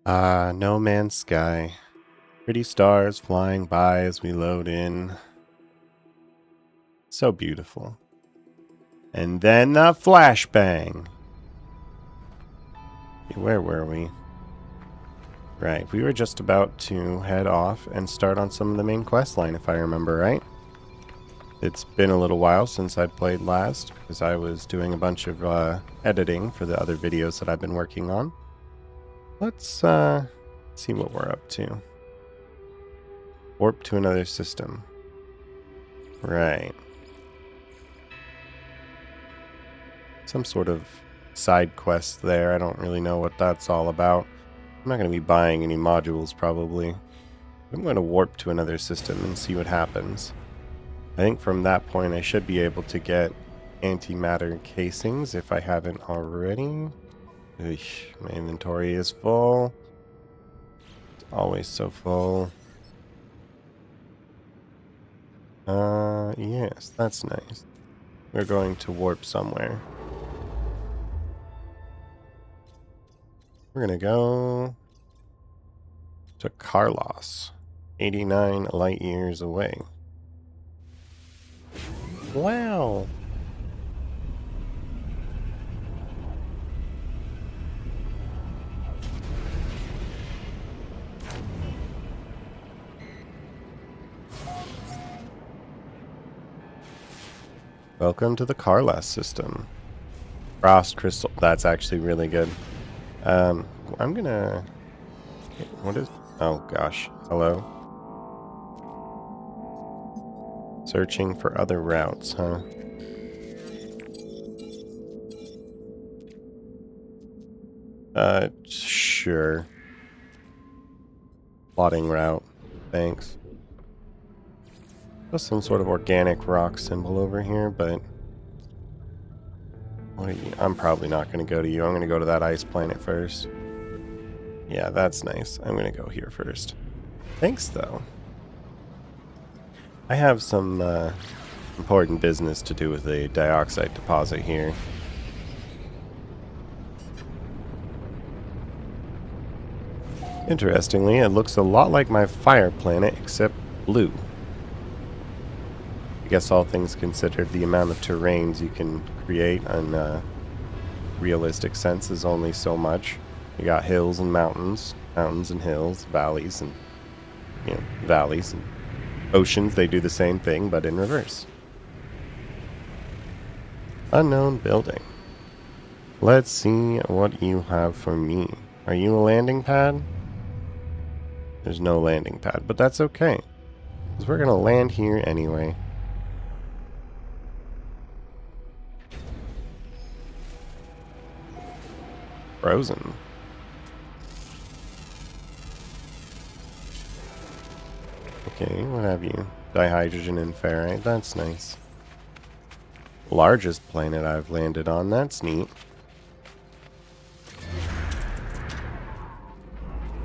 No Man's Sky. Pretty stars flying by as we load in. So beautiful. And then the flashbang. Where were we? Right, we were just about to head off and start on some of the main quest line, if I remember right. It's been a little while since I played last, because I was doing a bunch of editing for the other videos that I've been working on. Let's see what we're up to. Warp to another system. Right. Some sort of side quest there. I don't really know what that's all about. I'm not going to be buying any modules, probably. I'm going to warp to another system and see what happens. I think from that point I should be able to get antimatter casings if I haven't already. Eesh, my inventory is full. It's always so full. Yes, that's nice. We're going to warp somewhere. We're going to go to Carlos, 89 light years away. Wow. Welcome to the Carlos system. Frost crystal. That's actually really good. I'm gonna... What is... Oh gosh. Hello? Searching for other routes, huh? Sure. Plotting route. Thanks. There's some sort of organic rock symbol over here, but... What are you? I'm probably not going to go to you. I'm going to go to that ice planet first. Yeah, that's nice. I'm going to go here first. Thanks, though. I have some important business to do with the dioxide deposit here. Interestingly, it looks a lot like my fire planet, except blue. I guess all things considered, the amount of terrains you can create in a realistic sense is only so much. You got hills and mountains, mountains and hills, valleys and, valleys and oceans. They do the same thing, but in reverse. Unknown building. Let's see what you have for me. Are you a landing pad? There's no landing pad, but that's okay, because we're going to land here anyway. Frozen. Okay, what have you? Dihydrogen and ferrite, that's nice. Largest planet I've landed on, that's neat.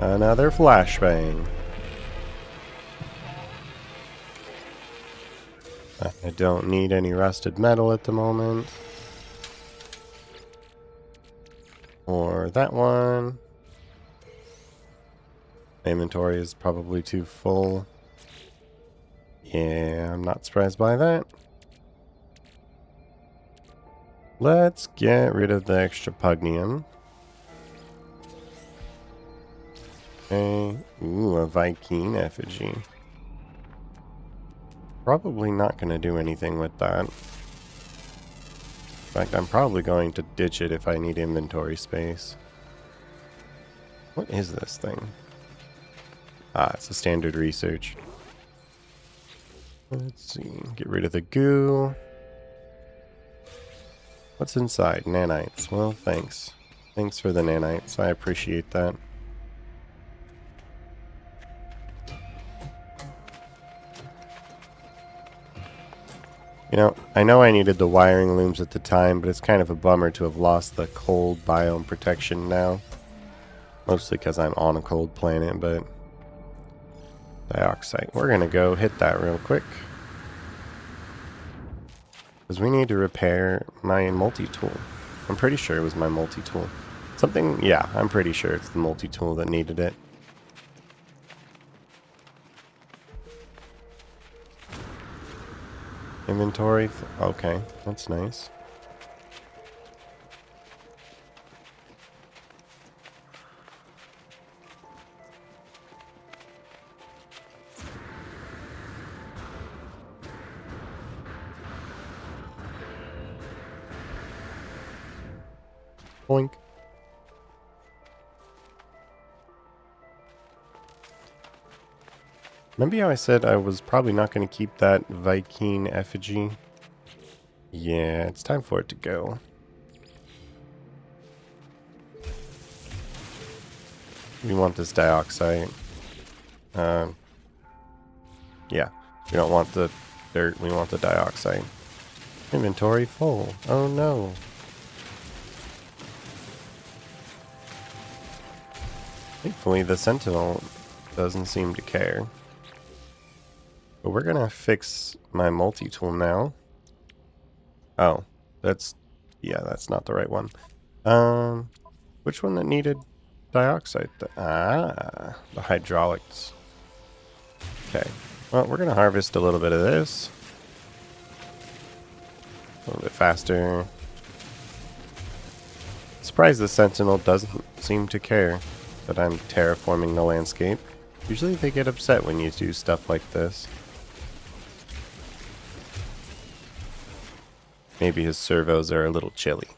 Another flashbang. I don't need any rusted metal at the moment. Or that one. My inventory is probably too full. Yeah, I'm not surprised by that. Let's get rid of the extra pugnium. Okay. Ooh, a Viking effigy. Probably not going to do anything with that. In fact, I'm probably going to ditch it if I need inventory space. What is this thing? Ah, it's a standard research. Let's see. Get rid of the goo. What's inside? Nanites. Well, thanks. Thanks for the nanites. I appreciate that. I know I needed the wiring looms at the time, but it's kind of a bummer to have lost the cold biome protection now. Mostly because I'm on a cold planet, but... Dioxide. We're going to go hit that real quick. Because we need to repair my multi-tool. I'm pretty sure it was my multi-tool. Something, yeah, I'm pretty sure it's the multi-tool that needed it. Inventory, okay, that's nice. Boink. Remember how I said I was probably not going to keep that Viking effigy? Yeah, it's time for it to go. We want this dioxide. Yeah, we don't want the dirt, we want the dioxide. Inventory full. Oh no. Thankfully, the Sentinel doesn't seem to care. But we're gonna fix my multi-tool now. Oh, yeah, that's not the right one. Which one that needed dioxide? The hydraulics. Okay, well, we're gonna harvest a little bit of this. A little bit faster. Surprised the Sentinel doesn't seem to care that I'm terraforming the landscape. Usually they get upset when you do stuff like this. Maybe his servos are a little chilly.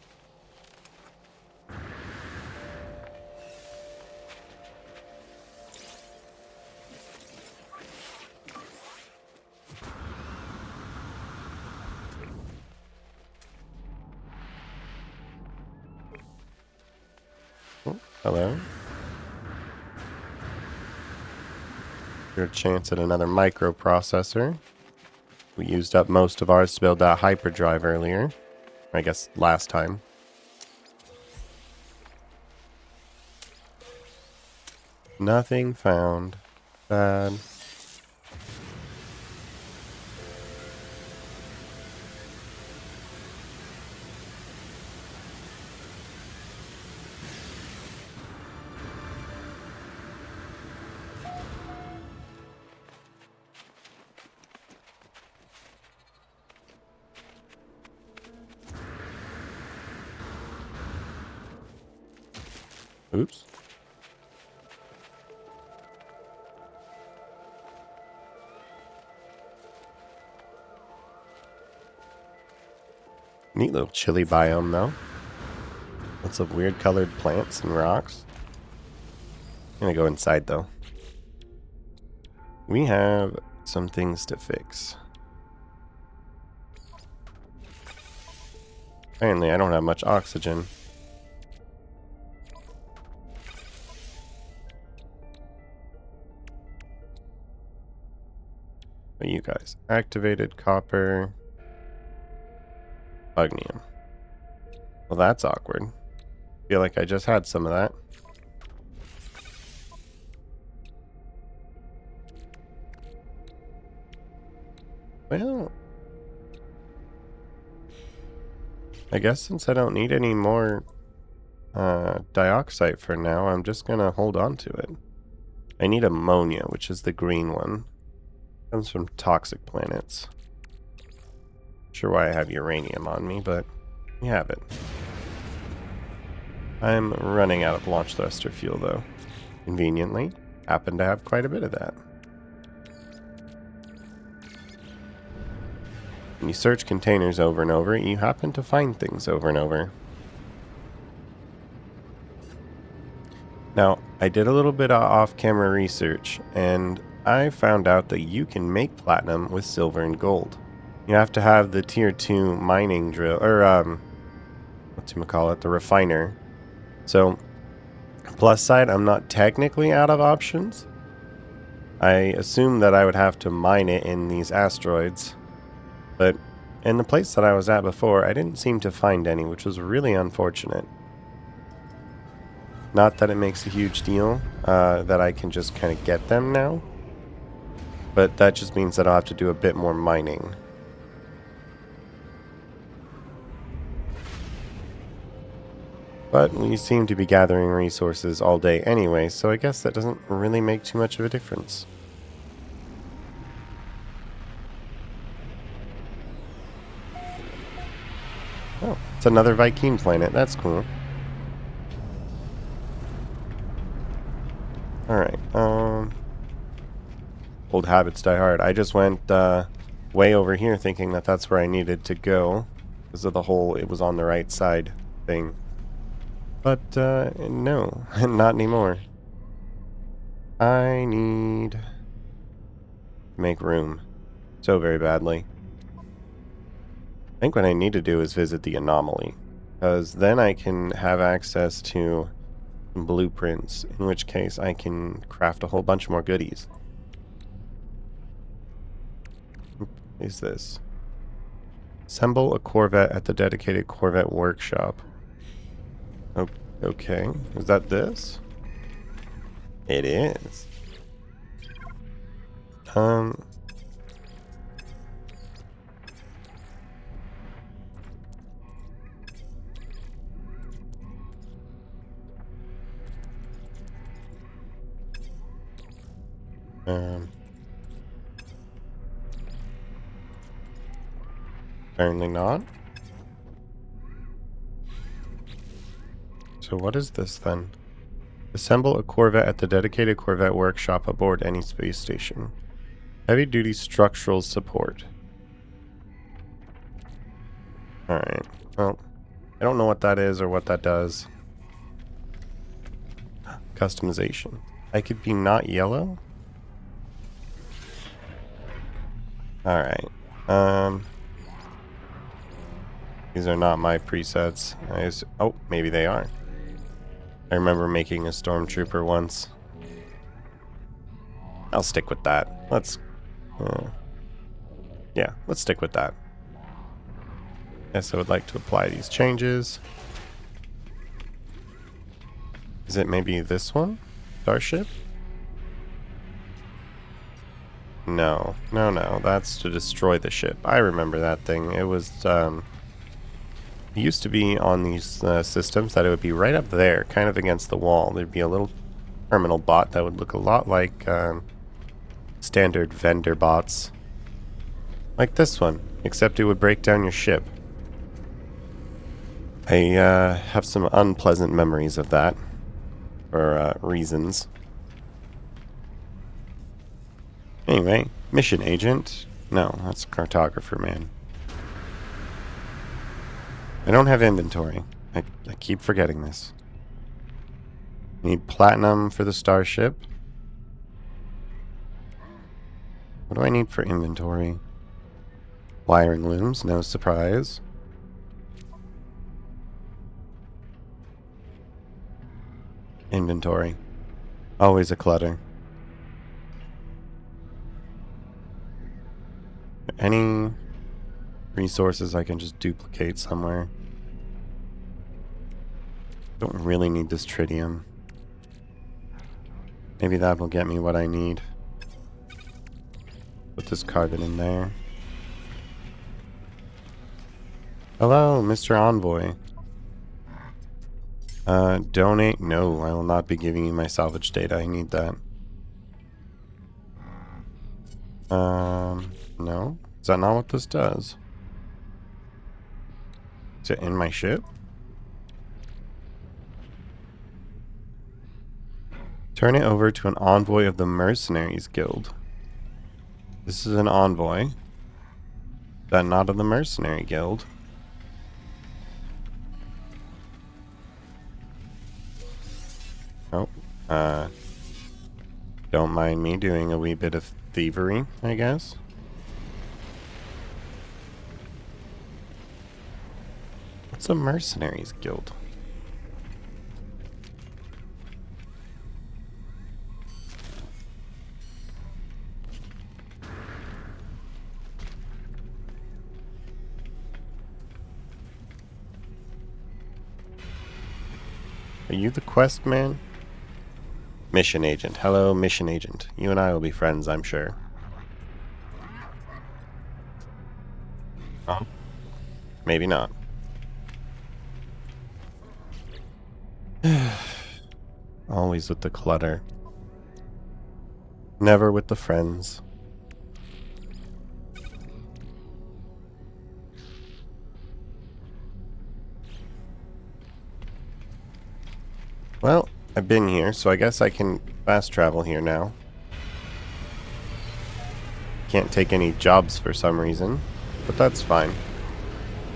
Oh, hello. Your chance at another microprocessor. We used up most of ours to build that hyperdrive earlier. I guess last time. Nothing found. Bad. Oops. Neat little chilly biome, though. Lots of weird colored plants and rocks. I'm gonna go inside, though. We have some things to fix. Apparently, I don't have much oxygen. But you guys, activated copper, Ugnium. Well, that's awkward. Feel like I just had some of that. Well, I guess since I don't need any more dioxide for now, I'm just gonna hold on to it. I need ammonia, which is the green one. Comes from toxic planets. Sure why I have uranium on me, but we have it. I'm running out of launch thruster fuel, though. Conveniently, happen to have quite a bit of that. When you search containers over and over, you happen to find things over and over. Now, I did a little bit of off-camera research, and I found out that you can make platinum with silver and gold. You have to have the tier 2 mining drill, or whatchamacallit, the refiner. So, plus side, I'm not technically out of options. I assumed that I would have to mine it in these asteroids. But in the place that I was at before, I didn't seem to find any, which was really unfortunate. Not that it makes a huge deal that I can just kind of get them now. But that just means that I'll have to do a bit more mining. But we seem to be gathering resources all day anyway, so I guess that doesn't really make too much of a difference. Oh, it's another Viking planet. That's cool. Alright, old habits die hard. I just went, way over here thinking that that's where I needed to go. Because of the whole, it was on the right side thing. But, no, not anymore. I need to make room. So very badly. I think what I need to do is visit the anomaly. Because then I can have access to blueprints, in which case I can craft a whole bunch more goodies. What is this? Assemble a Corvette at the dedicated Corvette workshop. Oh, okay. Is that this? It is. Um. Apparently not. So what is this then? Assemble a Corvette at the dedicated Corvette workshop aboard any space station. Heavy-duty structural support. Alright. Well, I don't know what that is or what that does. Customization. I could be not yellow? Alright. These are not my presets. Oh, maybe they are. I remember making a stormtrooper once. I'll stick with that. Yeah, let's stick with that. Yes, I would like to apply these changes. Is it maybe this one? Starship? No. That's to destroy the ship. I remember that thing. It was, it used to be on these systems that it would be right up there, kind of against the wall. There'd be a little terminal bot that would look a lot like standard vendor bots. Like this one, except it would break down your ship. I have some unpleasant memories of that, for reasons. Anyway, mission agent. No, that's cartographer, man. I don't have inventory. I keep forgetting this. I need platinum for the starship. What do I need for inventory? Wiring looms, no surprise. Inventory. Always a clutter. Any resources I can just duplicate somewhere? Don't really need this tritium. Maybe that will get me what I need. Put this carbon in there. Hello, Mr. Envoy. Donate? No, I will not be giving you my salvage data. I need that. No? Is that not what this does? Is it in my ship? Turn it over to an envoy of the Mercenaries Guild. This is an envoy. Is that not of the Mercenary Guild? Oh, don't mind me doing a wee bit of thievery, I guess. What's a Mercenaries Guild? Are you the quest man? Mission agent. Hello, mission agent. You and I will be friends, I'm sure. Oh. Maybe not. Always with the clutter. Never with the friends. Well, I've been here, so I guess I can fast travel here now. Can't take any jobs for some reason, but that's fine.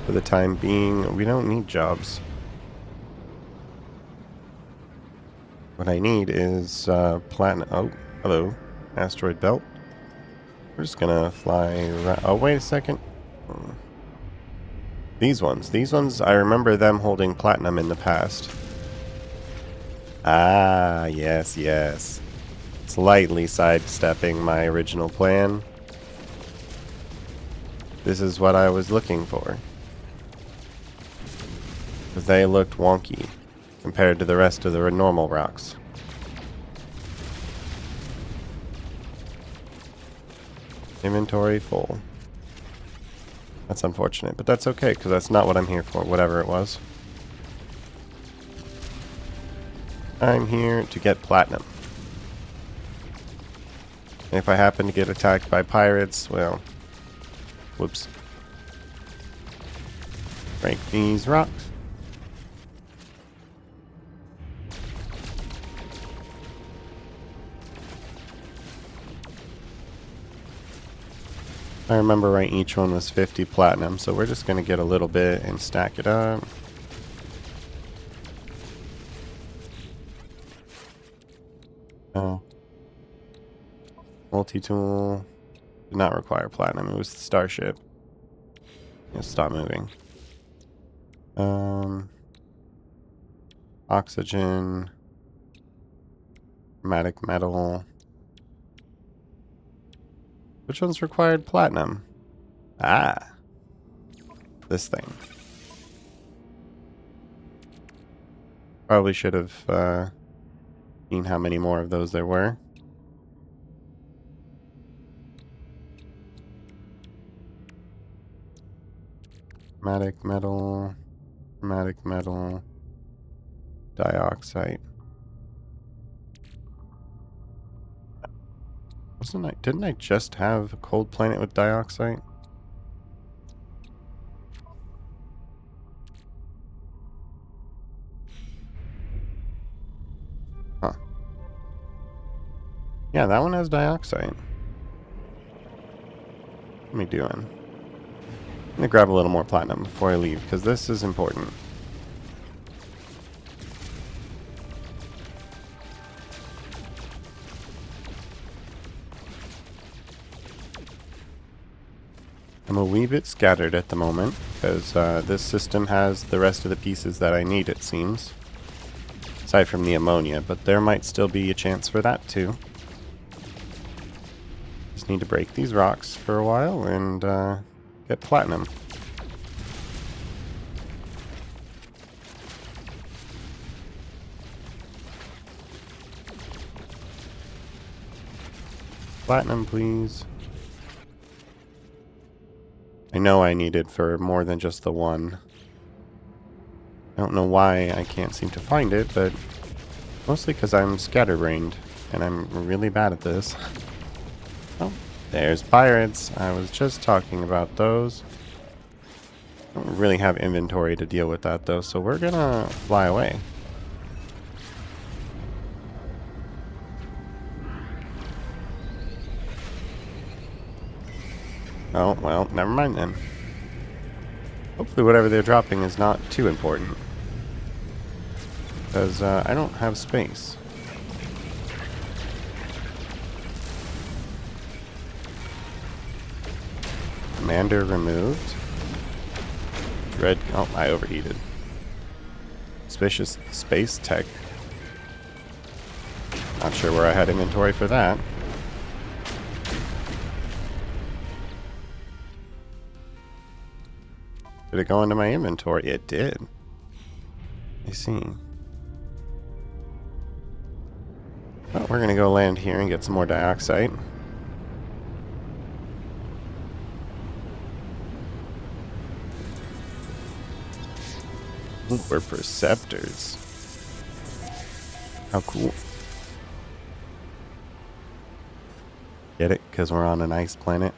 For the time being, we don't need jobs. What I need is platinum. Oh, hello, asteroid belt. We're just gonna fly around. Oh, wait a second. These ones, I remember them holding platinum in the past. Ah, yes, yes. Slightly sidestepping my original plan. This is what I was looking for. Because they looked wonky compared to the rest of the normal rocks. Inventory full. That's unfortunate, but that's okay, because that's not what I'm here for, whatever it was. I'm here to get platinum. And if I happen to get attacked by pirates, well, whoops. Break these rocks. I remember right, each one was 50 platinum, so we're just going to get a little bit and stack it up. Oh. Multi-tool did not require platinum. It was the starship. It'll stop moving. Oxygen. Chromatic metal. Which ones required platinum? Ah. This thing. Probably should have seen how many more of those there were. Chromatic metal. Chromatic metal. Dioxide. Didn't I just have a cold planet with dioxide? Huh. Yeah, that one has dioxide. What am I doing? I'm gonna grab a little more platinum before I leave, because this is important. I'm a wee bit scattered at the moment, because this system has the rest of the pieces that I need, it seems. Aside from the ammonia, but there might still be a chance for that too. Just need to break these rocks for a while and get platinum. Platinum, please. I know I need it for more than just the one. I don't know why I can't seem to find it, but mostly because I'm scatterbrained, and I'm really bad at this. Oh, there's pirates. I was just talking about those. I don't really have inventory to deal with that, though, so we're gonna fly away. Oh, well, never mind then. Hopefully whatever they're dropping is not too important. Because I don't have space. Commander removed. Dread. Oh, I overheated. Suspicious space tech. Not sure where I had inventory for that. Did it go into my inventory? It did. I see. Well, we're gonna go land here and get some more dioxide. Ooh, we're perceptors. How cool. Get it? Because we're on an ice planet.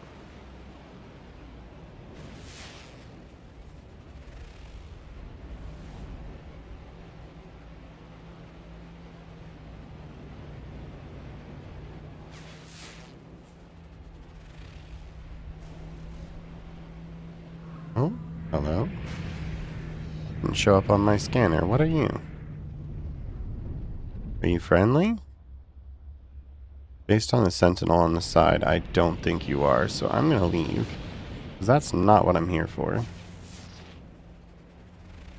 Oh, hello. Didn't show up on my scanner. What are you? Are you friendly? Based on the sentinel on the side, I don't think you are, so I'm gonna leave. Because that's not what I'm here for.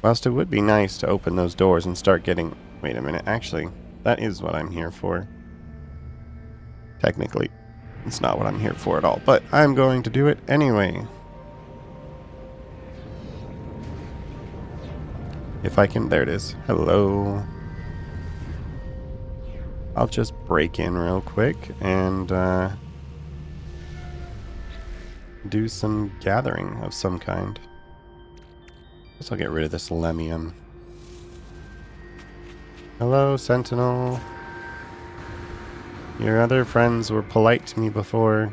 Whilst it would be nice to open those doors and start getting... Wait a minute, actually, that is what I'm here for. Technically, it's not what I'm here for at all, but I'm going to do it anyway. If I can... There it is. Hello. I'll just break in real quick and do some gathering of some kind. Guess I'll get rid of this Lemium. Hello, Sentinel. Your other friends were polite to me before.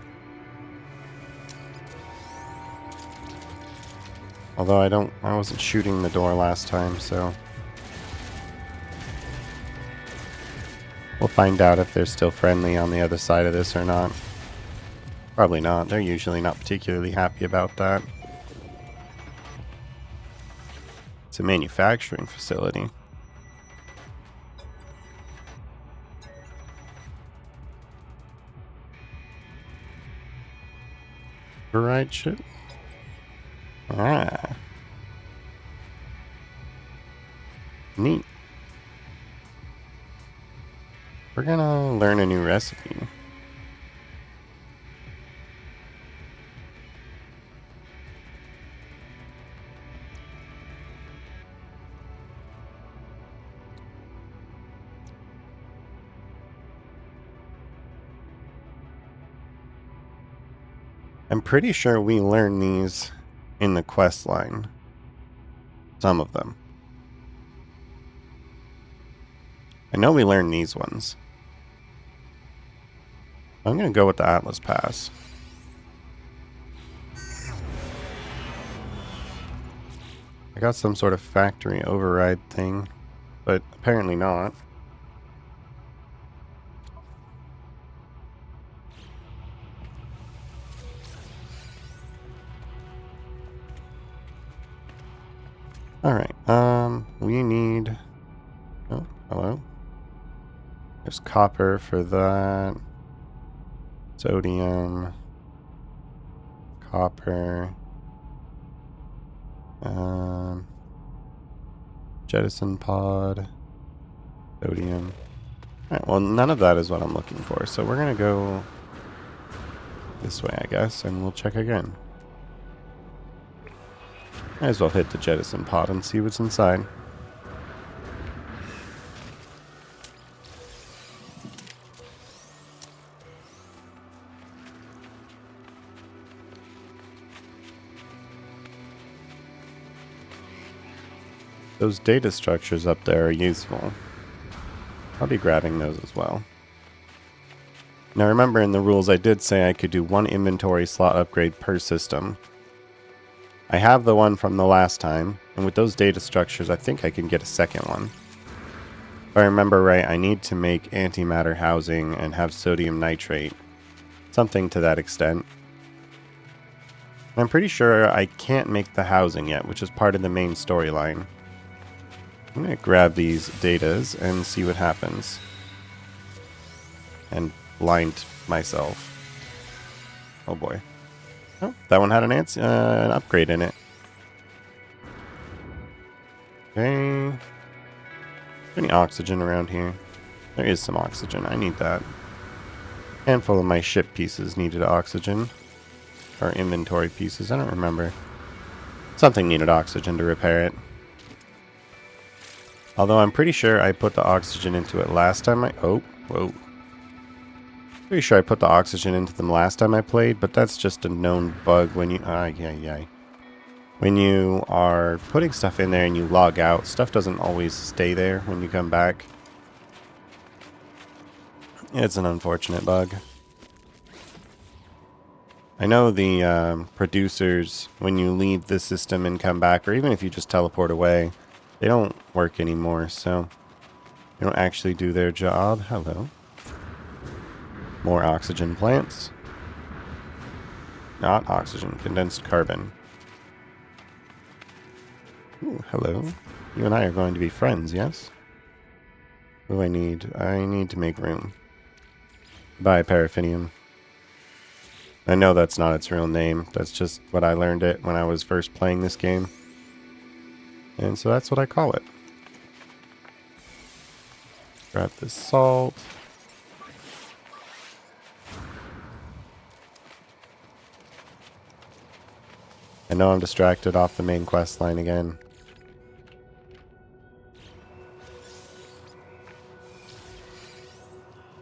Although I wasn't shooting the door last time, so... We'll find out if they're still friendly on the other side of this or not. Probably not. They're usually not particularly happy about that. It's a manufacturing facility. Right ship? Ah. Neat. We're gonna learn a new recipe. I'm pretty sure we learn these in the quest line. Some of them. I know we learned these ones. I'm going to go with the Atlas Pass. I got some sort of factory override thing, but apparently not. Alright, we need... Oh, hello. There's copper for that. Sodium. Copper. Jettison pod. Sodium. Alright, well, none of that is what I'm looking for, so we're gonna go this way, I guess, and we'll check again. Might as well hit the jettison pod and see what's inside. Those data structures up there are useful. I'll be grabbing those as well. Now remember, in the rules I did say I could do one inventory slot upgrade per system. I have the one from the last time, and with those data structures I think I can get a second one. If I remember right, I need to make antimatter housing and have sodium nitrate. Something to that extent. I'm pretty sure I can't make the housing yet, which is part of the main storyline. I'm going to grab these datas and see what happens. And blind myself. Oh boy. Oh, that one had an upgrade in it. Okay. Any oxygen around here? There is some oxygen. I need that. Handful of my ship pieces needed oxygen. Or inventory pieces. I don't remember. Something needed oxygen to repair it. Although I'm pretty sure I put the oxygen into it last time I... Oh, whoa. Pretty sure I put the oxygen into them last time I played, but that's just a known bug when you... When you are putting stuff in there and you log out, stuff doesn't always stay there when you come back. It's an unfortunate bug. I know the producers, when you leave the system and come back, or even if you just teleport away, they don't work anymore, so they don't actually do their job. Hello. More oxygen plants. Not oxygen, condensed carbon. Ooh, hello. You and I are going to be friends, yes? What do I need? I need to make room. Buy paraffinium. I know that's not its real name. That's just what I learned it when I was first playing this game. And so that's what I call it. Grab this salt. I know I'm distracted off the main quest line again.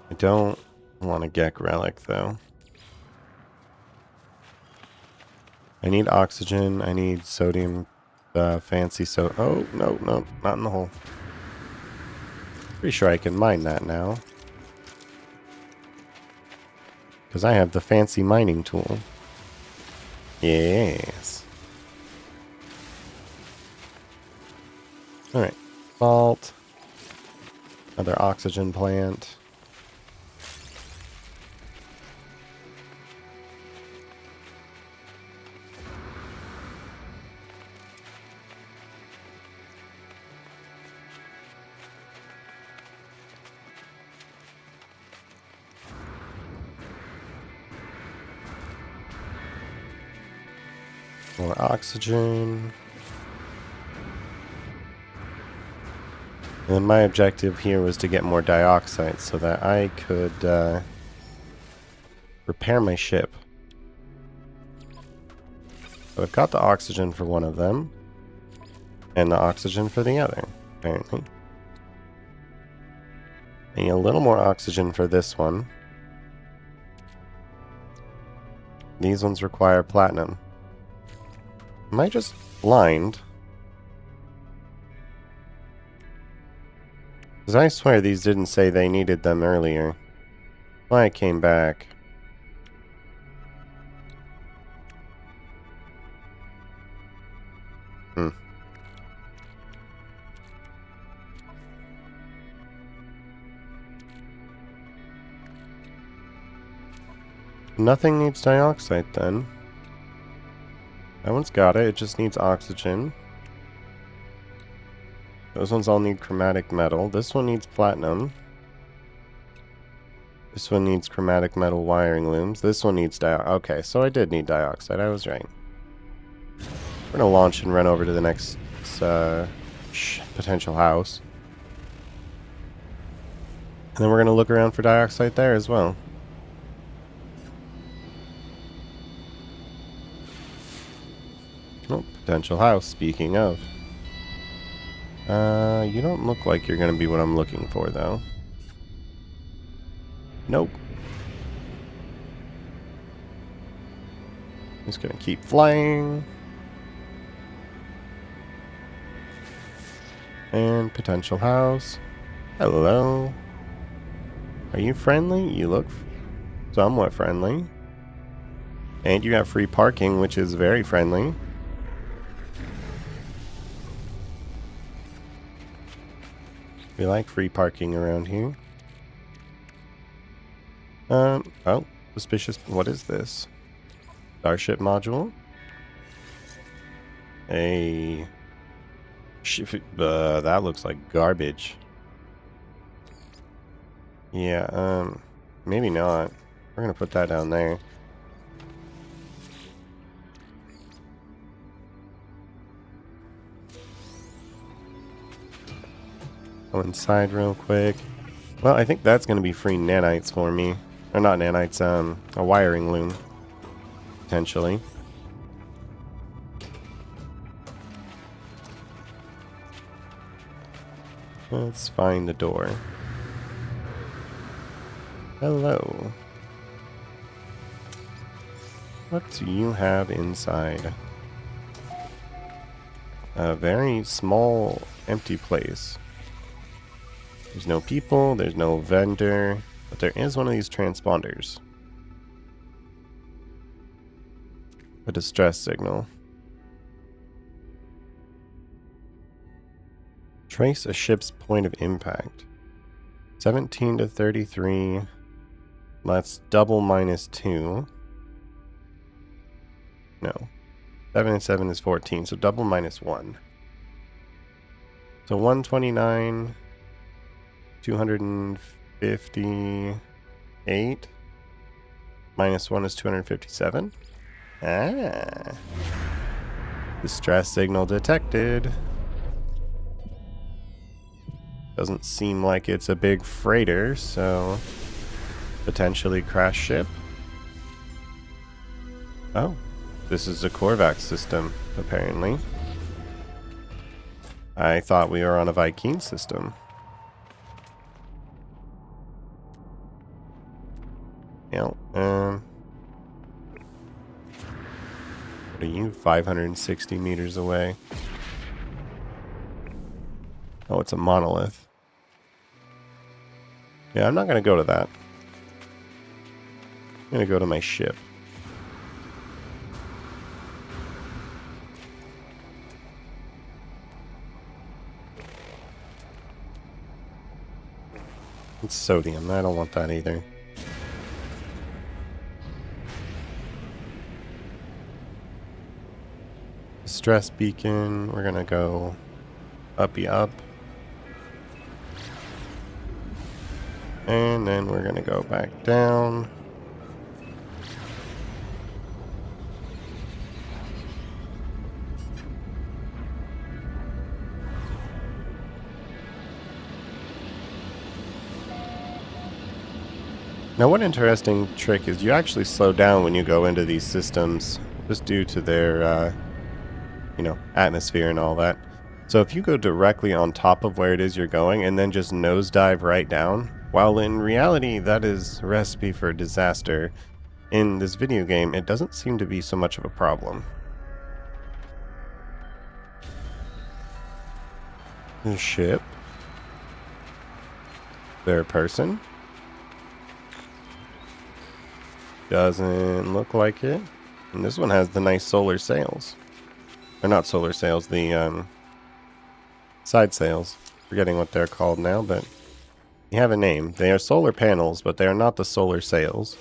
I don't want a Gek relic though. I need oxygen. I need sodium, fancy so. Oh, no, no, not in the hole. Pretty sure I can mine that now. Because I have the fancy mining tool. Yes. Alright. Salt. Another oxygen plant. More oxygen. And my objective here was to get more dioxide so that I could repair my ship. So I've got the oxygen for one of them, and the oxygen for the other, apparently. I need a little more oxygen for this one. These ones require platinum. Am I just blind? Because I swear these didn't say they needed them earlier. Why I came back. Nothing needs dioxide then. That one's got it. It just needs oxygen. Those ones all need chromatic metal. This one needs platinum. This one needs chromatic metal wiring looms. This one needs okay, so I did need dioxide. I was right. We're gonna launch and run over to the next potential house. And then we're gonna look around for dioxide there as well. Oh, potential house, speaking of. You don't look like you're gonna be what I'm looking for, though. Nope. Just gonna keep flying. And potential house. Hello. Are you friendly? You look somewhat friendly. And you have free parking, which is very friendly. We like free parking around here. Oh, suspicious. What is this? Starship module? A ship. That looks like garbage. Yeah, maybe not. We're gonna put that down there. Go inside real quick. Well, I think that's gonna be free nanites for me. Or not nanites, a wiring loom. Potentially. Let's find the door. Hello. What do you have inside? A very small, empty place. There's no people, there's no vendor. But there is one of these transponders. A distress signal. Trace a ship's point of impact. 17 to 33. That's double minus 2. No. 7 and 7 is 14, so double minus 1. So 129, 258, minus 1 is 257. Ah. Distress signal detected. Doesn't seem like it's a big freighter, so potentially crash ship. Oh, this is a Korvax system, apparently. I thought we were on a Viking system. Yeah, what are you, 560 meters away? Oh, it's a monolith. Yeah, I'm not going to go to that. I'm going to go to my ship. It's sodium. I don't want that either. Stress beacon. We're going to go uppy up. And then we're going to go back down. Now, one interesting trick is you actually slow down when you go into these systems, just due to their, atmosphere and all that. So if you go directly on top of where it is you're going and then just nosedive right down, while in reality that is a recipe for disaster, in this video game it doesn't seem to be so much of a problem. The ship. There a person? Doesn't look like it. And this one has the nice solar sails. Or not solar sails, the side sails. Forgetting what they're called now, but they have a name. They are solar panels, but they are not the solar sails.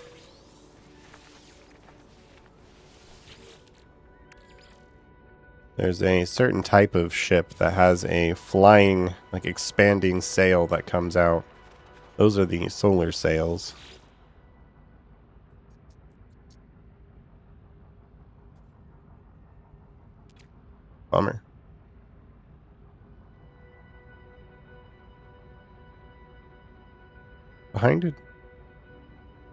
There's a certain type of ship that has a flying, like expanding sail that comes out. Those are the solar sails. Bummer. Behind it,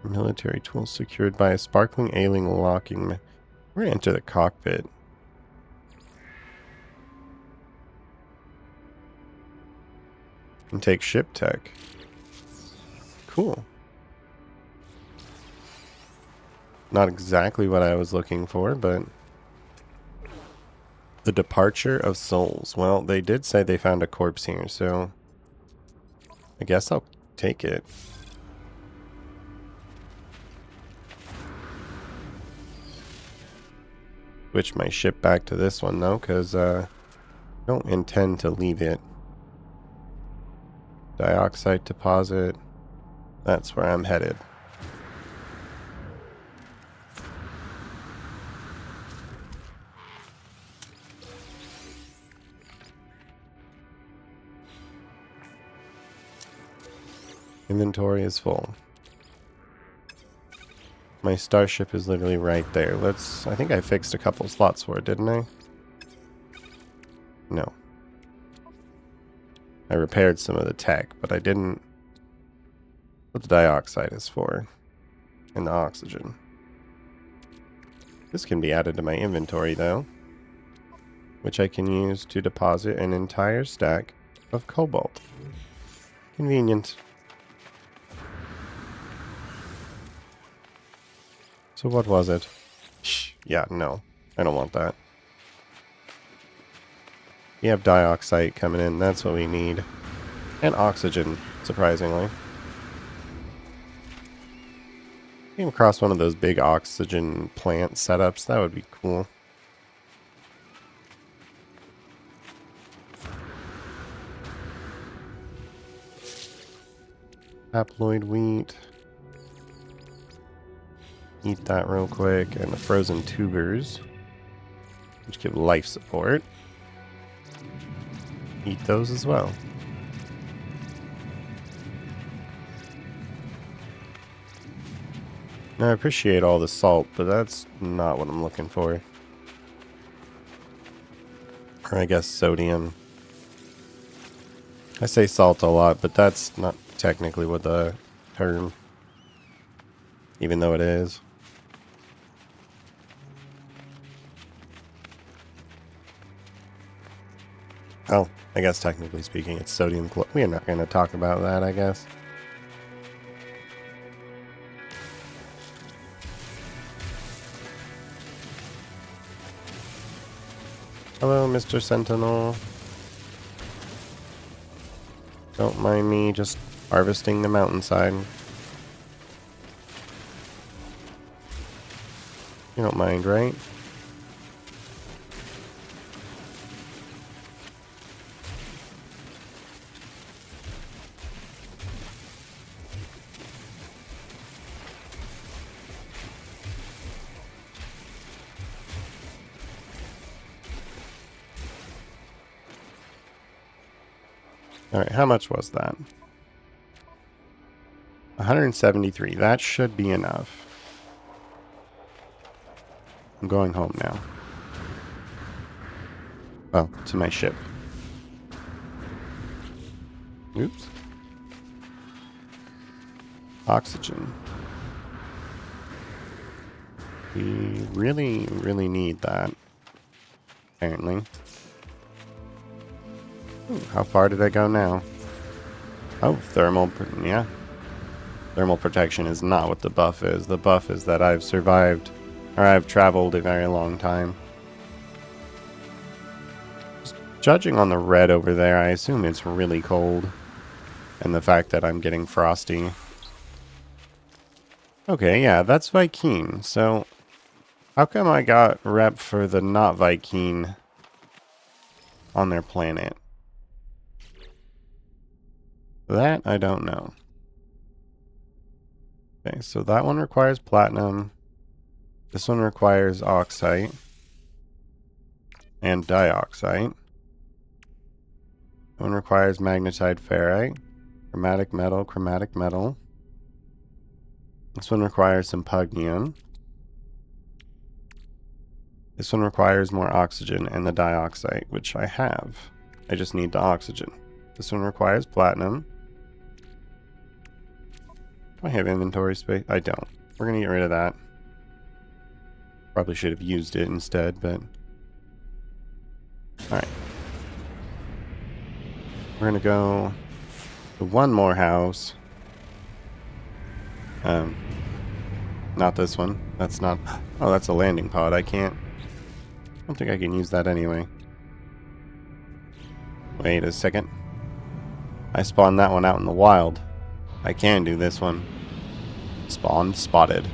military tools secured by a sparkling alien locking. We're gonna enter the cockpit. And take ship tech. Cool. Not exactly what I was looking for, but the departure of souls. Well, they did say they found a corpse here, so I guess I'll take it. Switch my ship back to this one though, because I don't intend to leave it. Dioxide deposit. That's where I'm headed. Inventory is full. My starship is literally right there. I think I fixed a couple slots for it, didn't I? No. I repaired some of the tech, but I didn't. What the dioxide is for. And the oxygen. This can be added to my inventory though, which I can use to deposit an entire stack of cobalt. Convenient. So what was it? Yeah, no. I don't want that. We have dioxide coming in. That's what we need. And oxygen, surprisingly. Came across one of those big oxygen plant setups. That would be cool. Haploid wheat. Eat that real quick. And the frozen tubers, which give life support. Eat those as well. Now, I appreciate all the salt, but that's not what I'm looking for. Or I guess sodium. I say salt a lot, but that's not technically what the term, even though it is. Oh, I guess technically speaking, it's sodium chloride. We're not going to talk about that, I guess. Hello, Mr. Sentinel. Don't mind me just harvesting the mountainside. You don't mind, right? Alright, how much was that? 173. That should be enough. I'm going home now. Oh, to my ship. Oops. Oxygen. We really, really need that. Apparently. Ooh, how far did I go now? Oh, thermal, yeah. Thermal protection is not what the buff is. The buff is that I've survived, or I've traveled a very long time. Just judging on the red over there, I assume it's really cold. And the fact that I'm getting frosty. Okay, yeah, that's Vy'keen. So, how come I got rep for the not Vy'keen on their planet? That I don't know. Okay, so that one requires platinum. This one requires oxite and dioxite. That one requires magnetite ferrite, chromatic metal, chromatic metal. This one requires some pugnium. This one requires more oxygen and the dioxite, which I have. I just need the oxygen. This one requires platinum. Do I have inventory space? I don't. We're going to get rid of that. Probably should have used it instead, but... Alright. We're going to go to one more house. Not this one. That's not... Oh, that's a landing pod. I can't... I don't think I can use that anyway. Wait a second. I spawned that one out in the wild. I can do this one. Spawned spotted.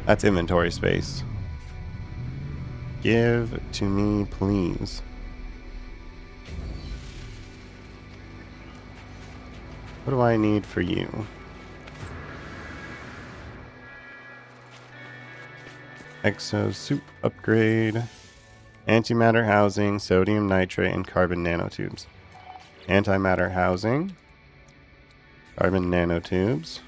That's inventory space. Give to me, please. What do I need for you? Exo soup upgrade. Antimatter housing, sodium nitrate, and carbon nanotubes. Antimatter housing. Carbon nanotubes.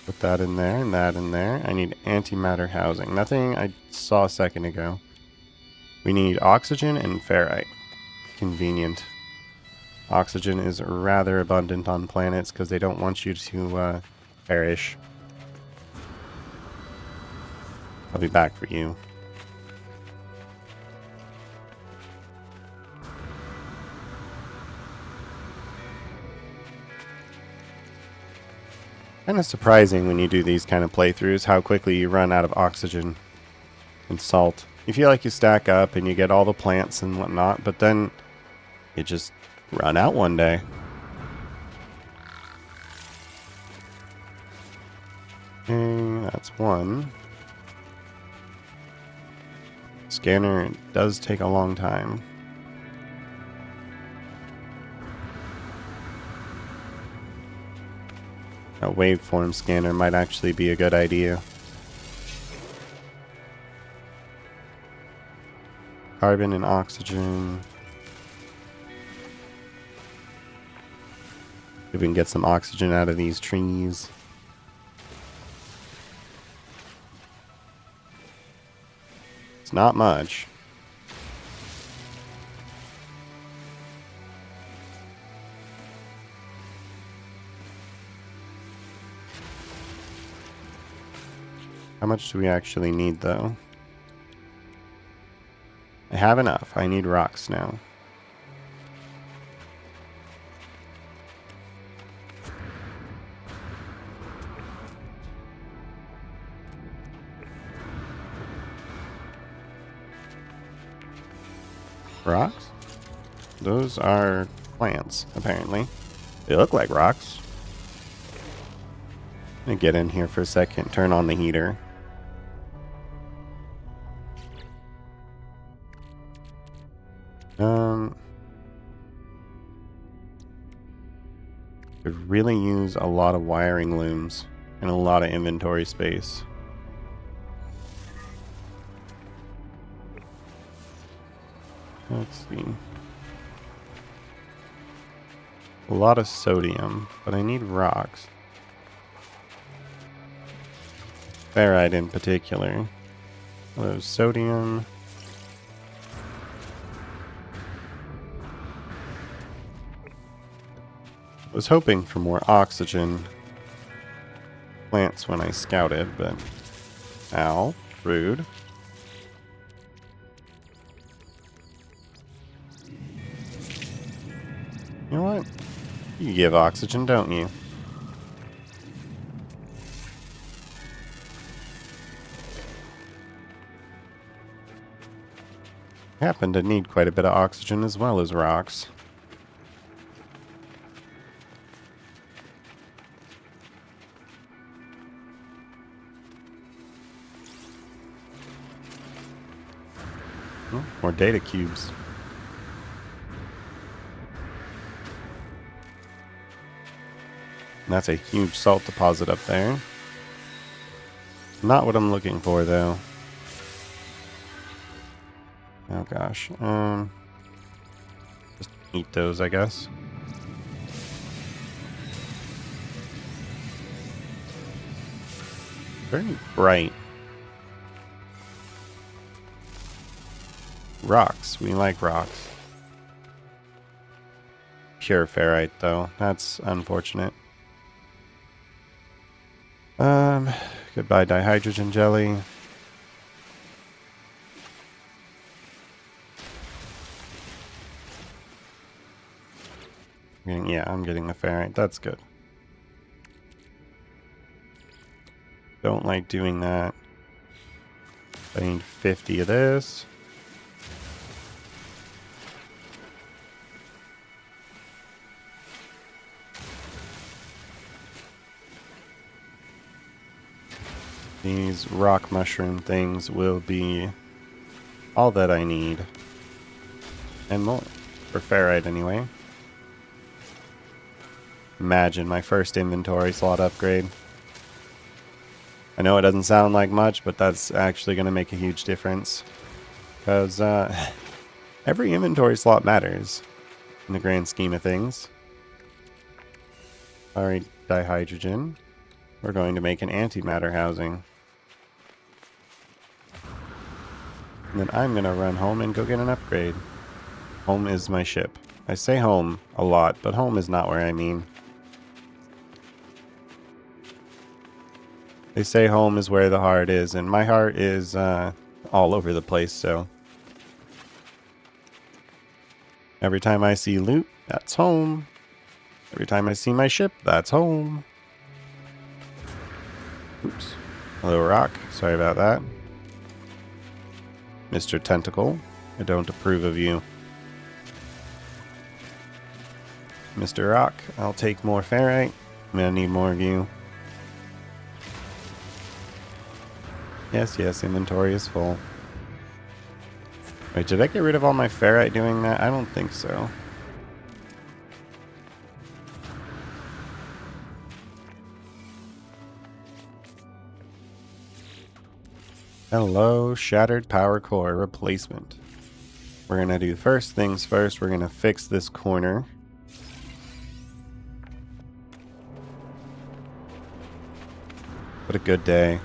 Put that in there and that in there. I need antimatter housing. Nothing I saw a second ago. We need oxygen and ferrite. Convenient. Oxygen is rather abundant on planets because they don't want you to perish. I'll be back for you. Kind of surprising when you do these kind of playthroughs how quickly you run out of oxygen and salt. You feel like you stack up and you get all the plants and whatnot, but then you just run out one day. Okay, that's one. Scanner does take a long time. A waveform scanner might actually be a good idea. Carbon and oxygen. If we can get some oxygen out of these trees. It's not much. How much do we actually need, though? I have enough. I need rocks now. Rocks? Those are plants, apparently. They look like rocks. Let me get in here for a second, turn on the heater. Could really use a lot of wiring looms and a lot of inventory space. Let's see. A lot of sodium, but I need rocks. Ferrite in particular. Sodium. Was hoping for more oxygen plants when I scouted, but ow, rude. You know what? You give oxygen, don't you? I happen to need quite a bit of oxygen as well as rocks. More data cubes. And that's a huge salt deposit up there. Not what I'm looking for, though. Oh gosh. Just eat those, I guess. Very bright. Rocks. We like rocks. Pure ferrite, though. That's unfortunate. Goodbye, dihydrogen jelly. Yeah, I'm getting the ferrite. That's good. Don't like doing that. I need 50 of this. These rock mushroom things will be all that I need. And more. For ferrite, anyway. Imagine my first inventory slot upgrade. I know it doesn't sound like much, but that's actually going to make a huge difference. Because every inventory slot matters in the grand scheme of things. Alright, dihydrogen. We're going to make an antimatter housing. And then I'm going to run home and go get an upgrade. Home is my ship. I say home a lot, but home is not where I mean. They say home is where the heart is, and my heart is all over the place, so. Every time I see loot, that's home. Every time I see my ship, that's home. Oops. Hello, rock. Sorry about that. Mr. Tentacle, I don't approve of you. Mr. Rock, I'll take more ferrite. I'm gonna need more of you. Yes, yes, inventory is full. Wait, did I get rid of all my ferrite doing that? I don't think so. Hello, shattered power core replacement. We're going to do first things first. We're going to fix this corner. What a good day.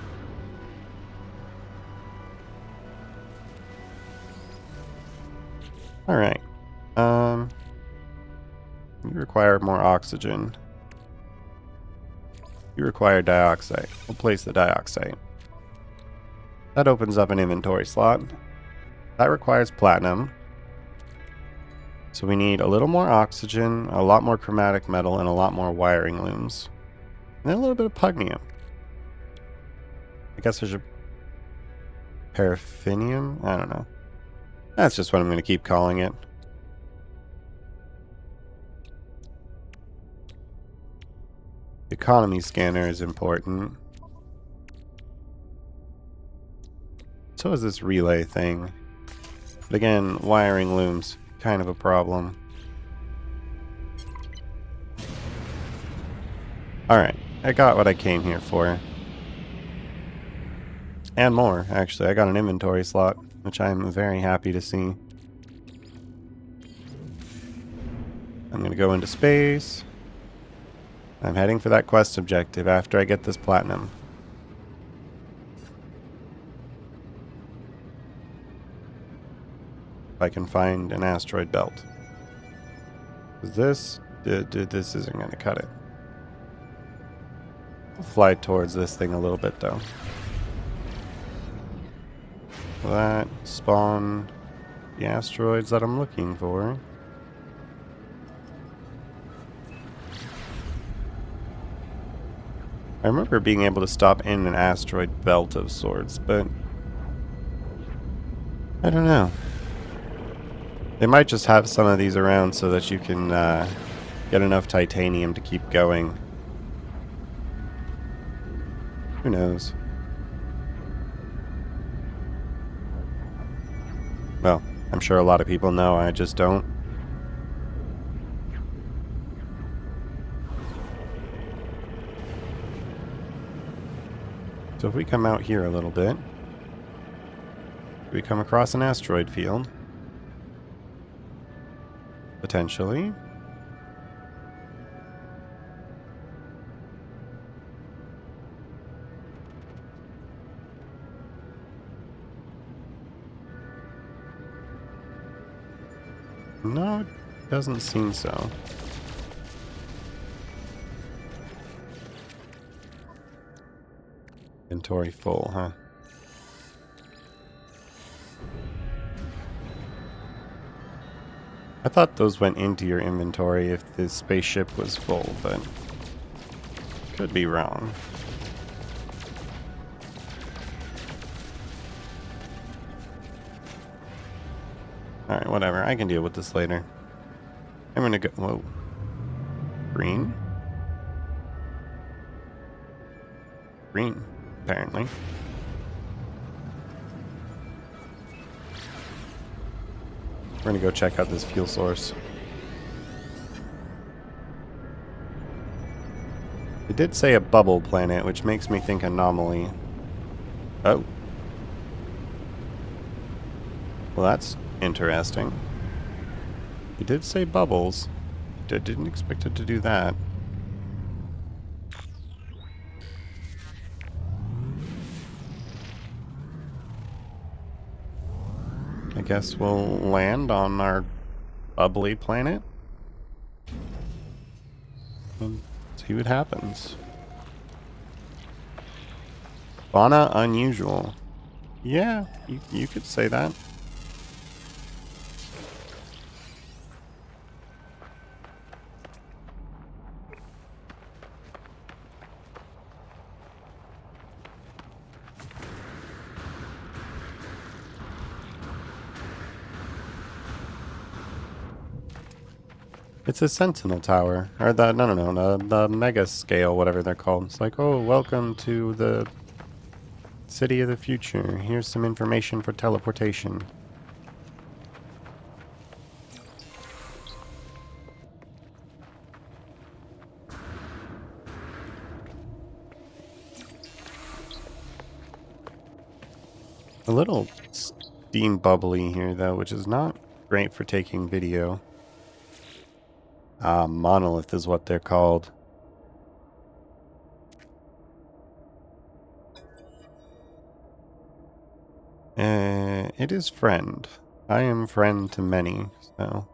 All right. You require more oxygen. You require dioxide. We'll place the dioxide. That opens up an inventory slot. That requires platinum. So we need a little more oxygen, a lot more chromatic metal, and a lot more wiring looms. And then a little bit of pugnium. I guess there's a paraffinium? I don't know. That's just what I'm going to keep calling it. Economy scanner is important. So is this relay thing. But again, wiring looms, kind of a problem. Alright, I got what I came here for. And more, actually. I got an inventory slot, which I'm very happy to see. I'm going to go into space. I'm heading for that quest objective after I get this platinum. If I can find an asteroid belt. This isn't going to cut it. I'll fly towards this thing a little bit though. Will that spawn the asteroids that I'm looking for? I remember being able to stop in an asteroid belt of sorts, but I don't know. They might just have some of these around so that you can get enough titanium to keep going. Who knows? Well, I'm sure a lot of people know, I just don't. So if we come out here a little bit, we come across an asteroid field. Potentially. No, it doesn't seem so. Inventory full, huh? I thought those went into your inventory if the spaceship was full, but could be wrong. Alright, whatever. I can deal with this later. I'm gonna go... Whoa. Green? Green, apparently. We're gonna go check out this fuel source. It did say a bubble planet, which makes me think anomaly. Oh. Well, that's interesting. It did say bubbles. I didn't expect it to do that. I guess we'll land on our bubbly planet and see what happens. Fauna unusual. Yeah, you could say that. It's a sentinel tower, or the mega scale, whatever they're called. It's like, oh, welcome to the City of the future. Here's some information for teleportation. A little steam bubbly here, though, which is not great for taking video. Monolith is what they're called. It is friend. I am friend to many, so...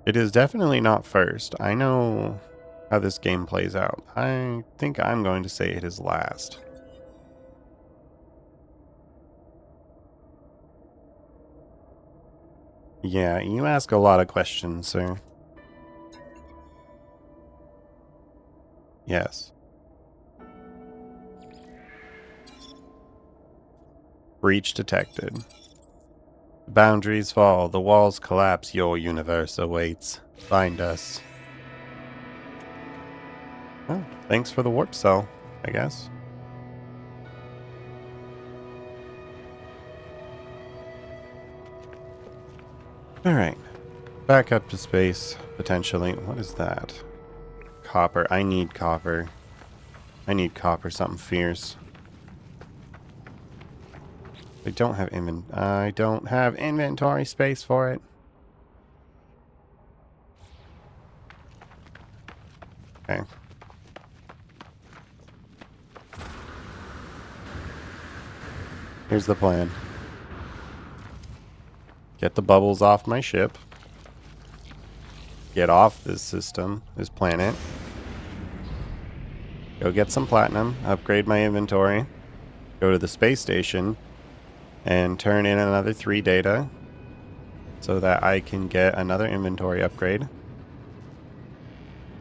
It is definitely not first. I know how this game plays out. I think I'm going to say it is last. Yeah, you ask a lot of questions, sir. Yes. Breach detected. The boundaries fall, the walls collapse, your universe awaits. Find us. Oh, thanks for the warp cell, I guess. Alright. Back up to space, potentially. What is that? Copper. I need copper. I need copper, something fierce. I don't have inventory space for it. Okay. Here's the plan. Get the bubbles off my ship. Get off this system, this planet. Go get some platinum, upgrade my inventory. Go to the space station and turn in another 3 data so that I can get another inventory upgrade.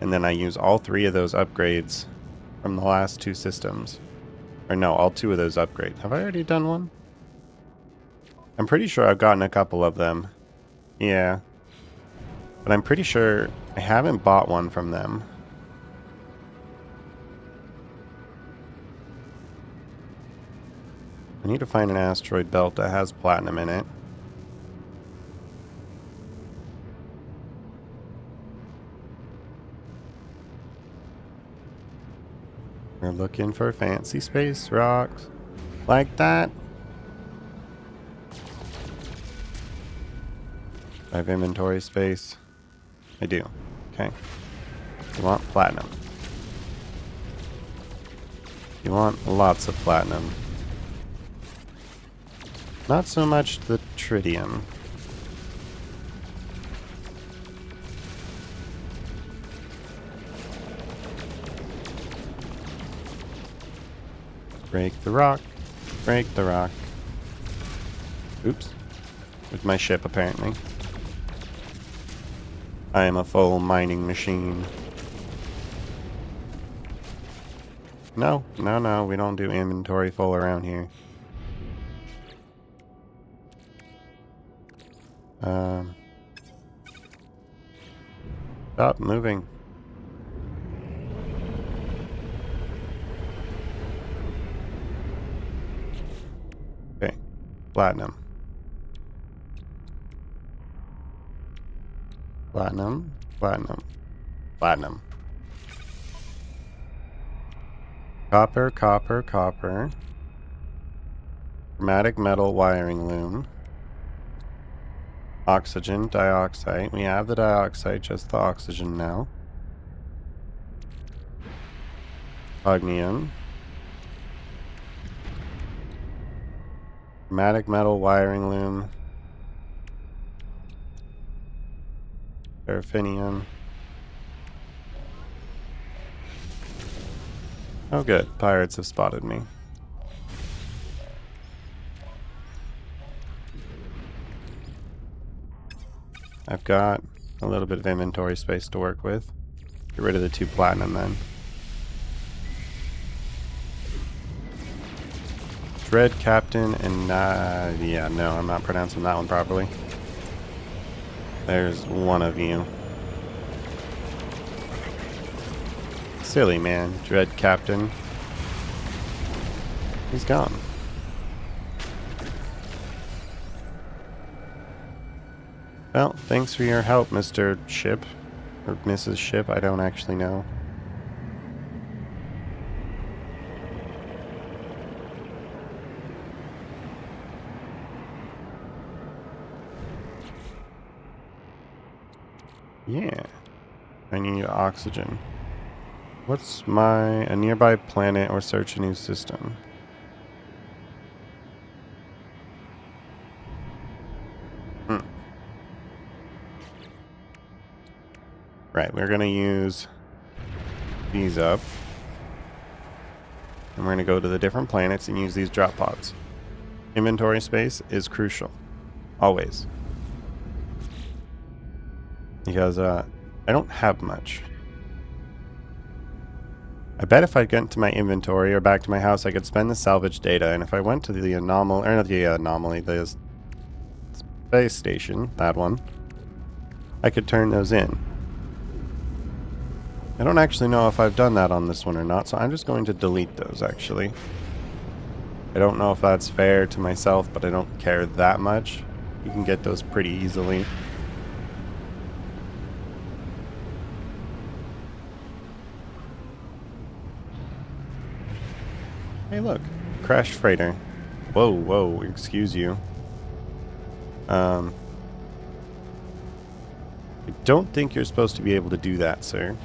And then I use all 3 of those upgrades from the last 2 systems. Or no, all 2 of those upgrades. Have I already done one? I'm pretty sure I've gotten a couple of them. Yeah. But I'm pretty sure I haven't bought one from them. I need to find an asteroid belt that has platinum in it. We're looking for fancy space rocks. Like that. I have inventory space. I do. Okay. You want platinum. You want lots of platinum. Not so much the tritium. Break the rock. Break the rock. Oops. With my ship, apparently. I am a full mining machine. No, no, no. We don't do inventory full around here. Stop moving. Okay. Platinum. Platinum. Platinum. Platinum. Copper, copper, copper. Chromatic metal wiring loom. Oxygen, dioxide. We have the dioxide, just the oxygen now. Ognium. Chromatic metal wiring loom. Paraffinium. Oh good, pirates have spotted me. I've got a little bit of inventory space to work with. Get rid of the 2 platinum then. Dread Captain and yeah, no, I'm not pronouncing that one properly. There's one of you. Silly man, Dread Captain. He's gone. Well, thanks for your help, Mr. Ship. Or Mrs. Ship, I don't actually know. Yeah. I need oxygen. What's a nearby planet or search a new system? Hmm. Right, we're gonna use these up. And we're gonna go to the different planets and use these drop pods. Inventory space is crucial. Always. Because, I don't have much. I bet if I get into my inventory or back to my house, I could spend the salvage data, and if I went to the anomaly, or not the anomaly, the space station, that one, I could turn those in. I don't actually know if I've done that on this one or not, so I'm just going to delete those, actually. I don't know if that's fair to myself, but I don't care that much. You can get those pretty easily. Hey, look. Crashed freighter. Whoa, whoa, excuse you. I don't think you're supposed to be able to do that, sir.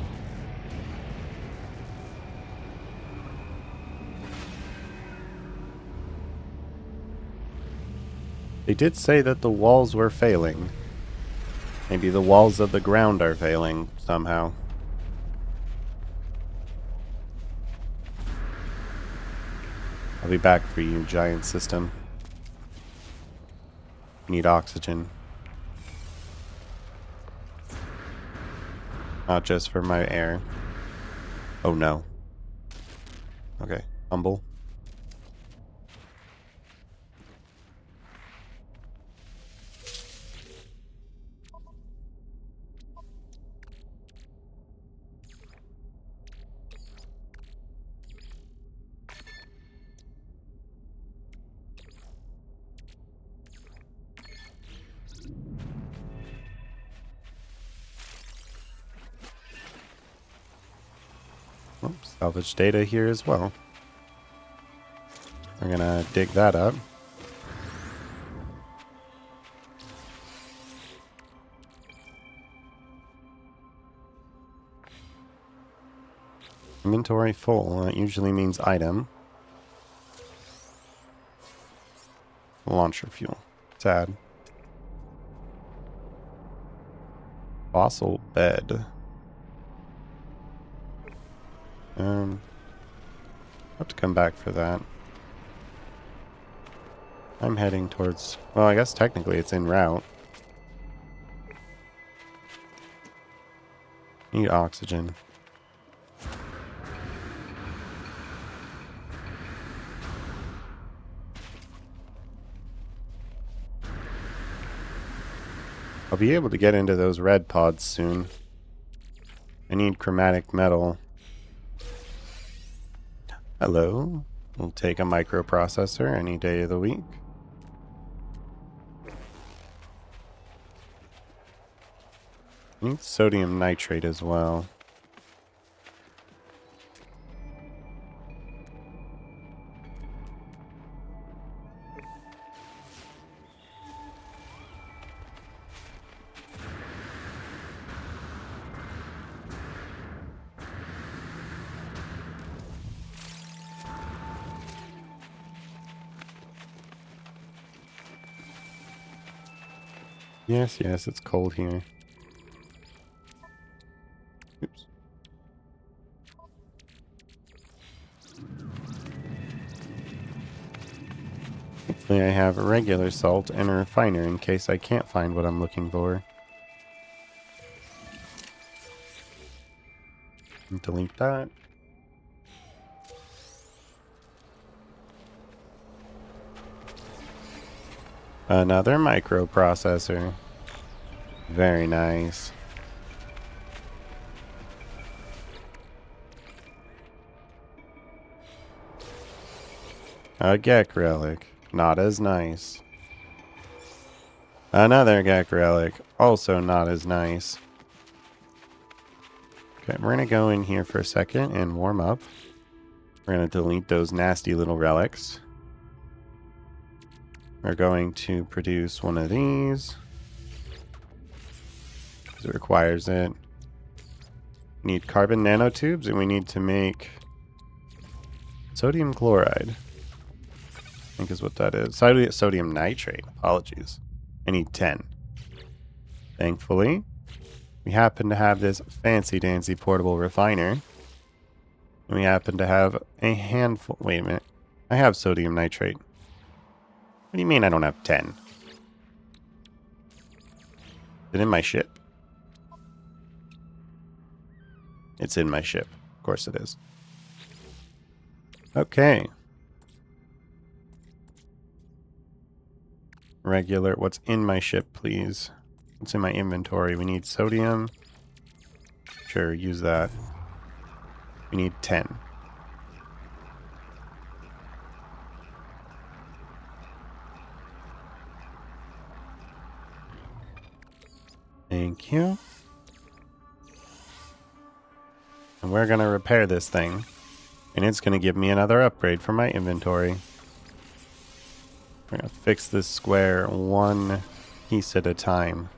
They did say that the walls were failing. Maybe the walls of the ground are failing somehow. I'll be back for you, giant system. Need oxygen. Not just for my air. Oh no. Okay, humble. Oh, salvage data here as well. We're gonna dig that up. Inventory full. That usually means item. Launcher fuel. Sad. Fossil bed. I'll have to come back for that. I'm heading towards... Well, I guess technically it's en route. Need oxygen. I'll be able to get into those red pods soon. I need chromatic metal. Hello. We'll take a microprocessor any day of the week. I need sodium nitrate as well. Yes, yes, it's cold here. Oops. Hopefully I have regular salt and a refiner in case I can't find what I'm looking for. And delete that. Another microprocessor. Very nice. A Gek relic. Not as nice. Another Gek relic. Also not as nice. Okay, we're going to go in here for a second and warm up. We're going to delete those nasty little relics. We're going to produce one of these. Because it requires it. We need carbon nanotubes, and we need to make sodium chloride. I think is what that is. Sodium nitrate. Apologies. I need 10. Thankfully, we happen to have this fancy-dancy portable refiner. And we happen to have a handful... Wait a minute. I have sodium nitrate. What do you mean I don't have 10? Is it in my ship? It's in my ship. Of course it is. Okay. Regular. What's in my ship, please? What's in my inventory? We need sodium. Sure, use that. We need 10. Thank you. And we're going to repair this thing. And it's going to give me another upgrade for my inventory. We're going to fix this square one piece at a time.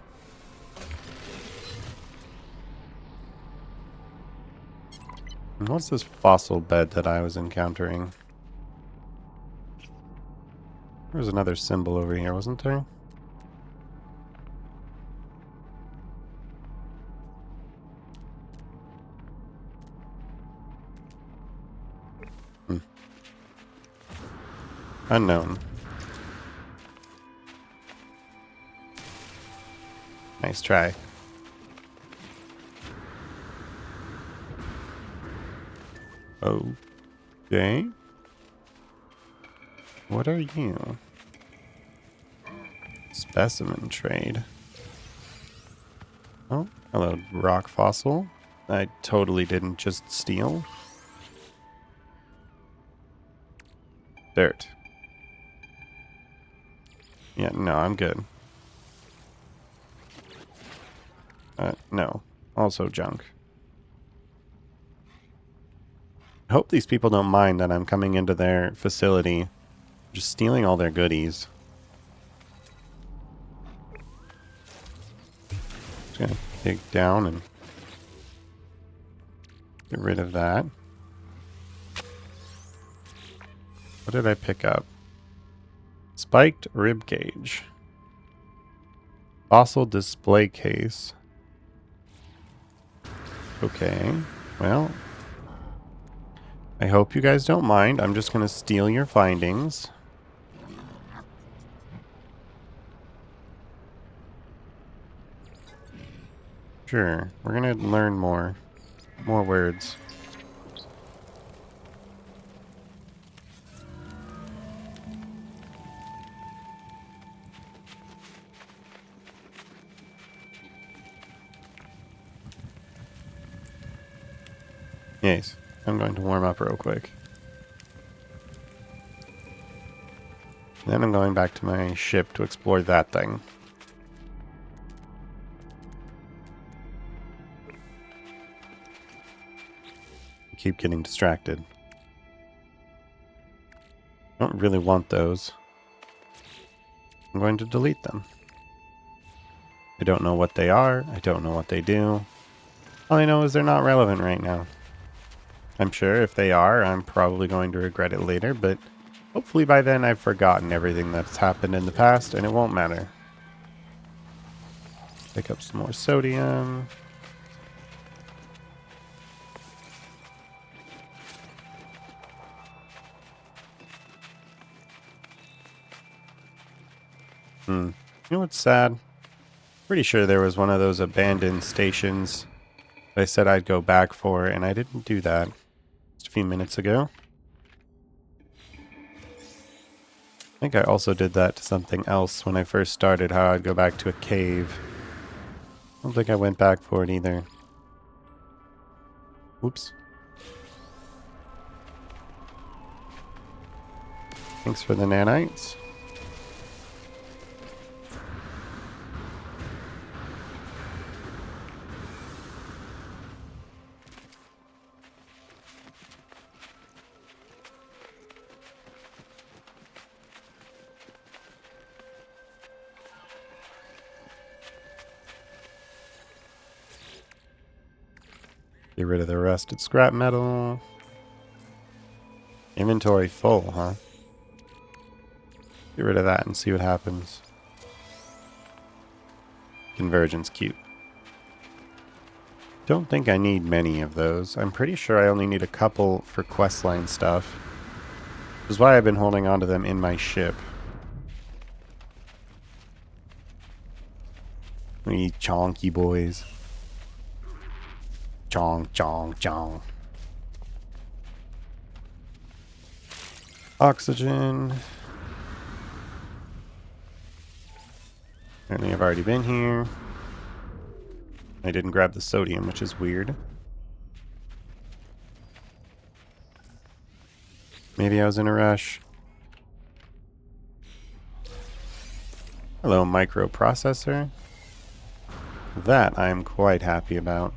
And what's this fossil bed that I was encountering? There was another symbol over here, wasn't there? Unknown. Nice try. Okay. What are you? Specimen trade. Oh, hello, rock fossil. I totally didn't just steal. Dirt. Yeah, no, I'm good. No. Also junk. I hope these people don't mind that I'm coming into their facility, just stealing all their goodies. Just gonna dig down and get rid of that. What did I pick up? Spiked rib cage. Fossil display case. Okay, well, I hope you guys don't mind. I'm just going to steal your findings. Sure, we're going to learn more words. Yes, I'm going to warm up real quick. Then I'm going back to my ship to explore that thing. I keep getting distracted. I don't really want those. I'm going to delete them. I don't know what they are. I don't know what they do. All I know is they're not relevant right now. I'm sure if they are, I'm probably going to regret it later, but hopefully by then I've forgotten everything that's happened in the past and it won't matter. Pick up some more sodium. You know what's sad? Pretty sure there was one of those abandoned stations that I said I'd go back for, and I didn't do that just a few minutes ago. I think I also did that to something else when I first started, how I'd go back to a cave. Don't think I went back for it either. Oops. Thanks for the nanites. Get rid of the rusted scrap metal. Inventory full, huh? Get rid of that and see what happens. Convergence cube. Don't think I need many of those. I'm pretty sure I only need a couple for questline stuff. Which is why I've been holding on to them in my ship. We chonky boys. Chong, chong, chong. Oxygen. Apparently I've already been here. I didn't grab the sodium, which is weird. Maybe I was in a rush. Hello, microprocessor. That I'm quite happy about.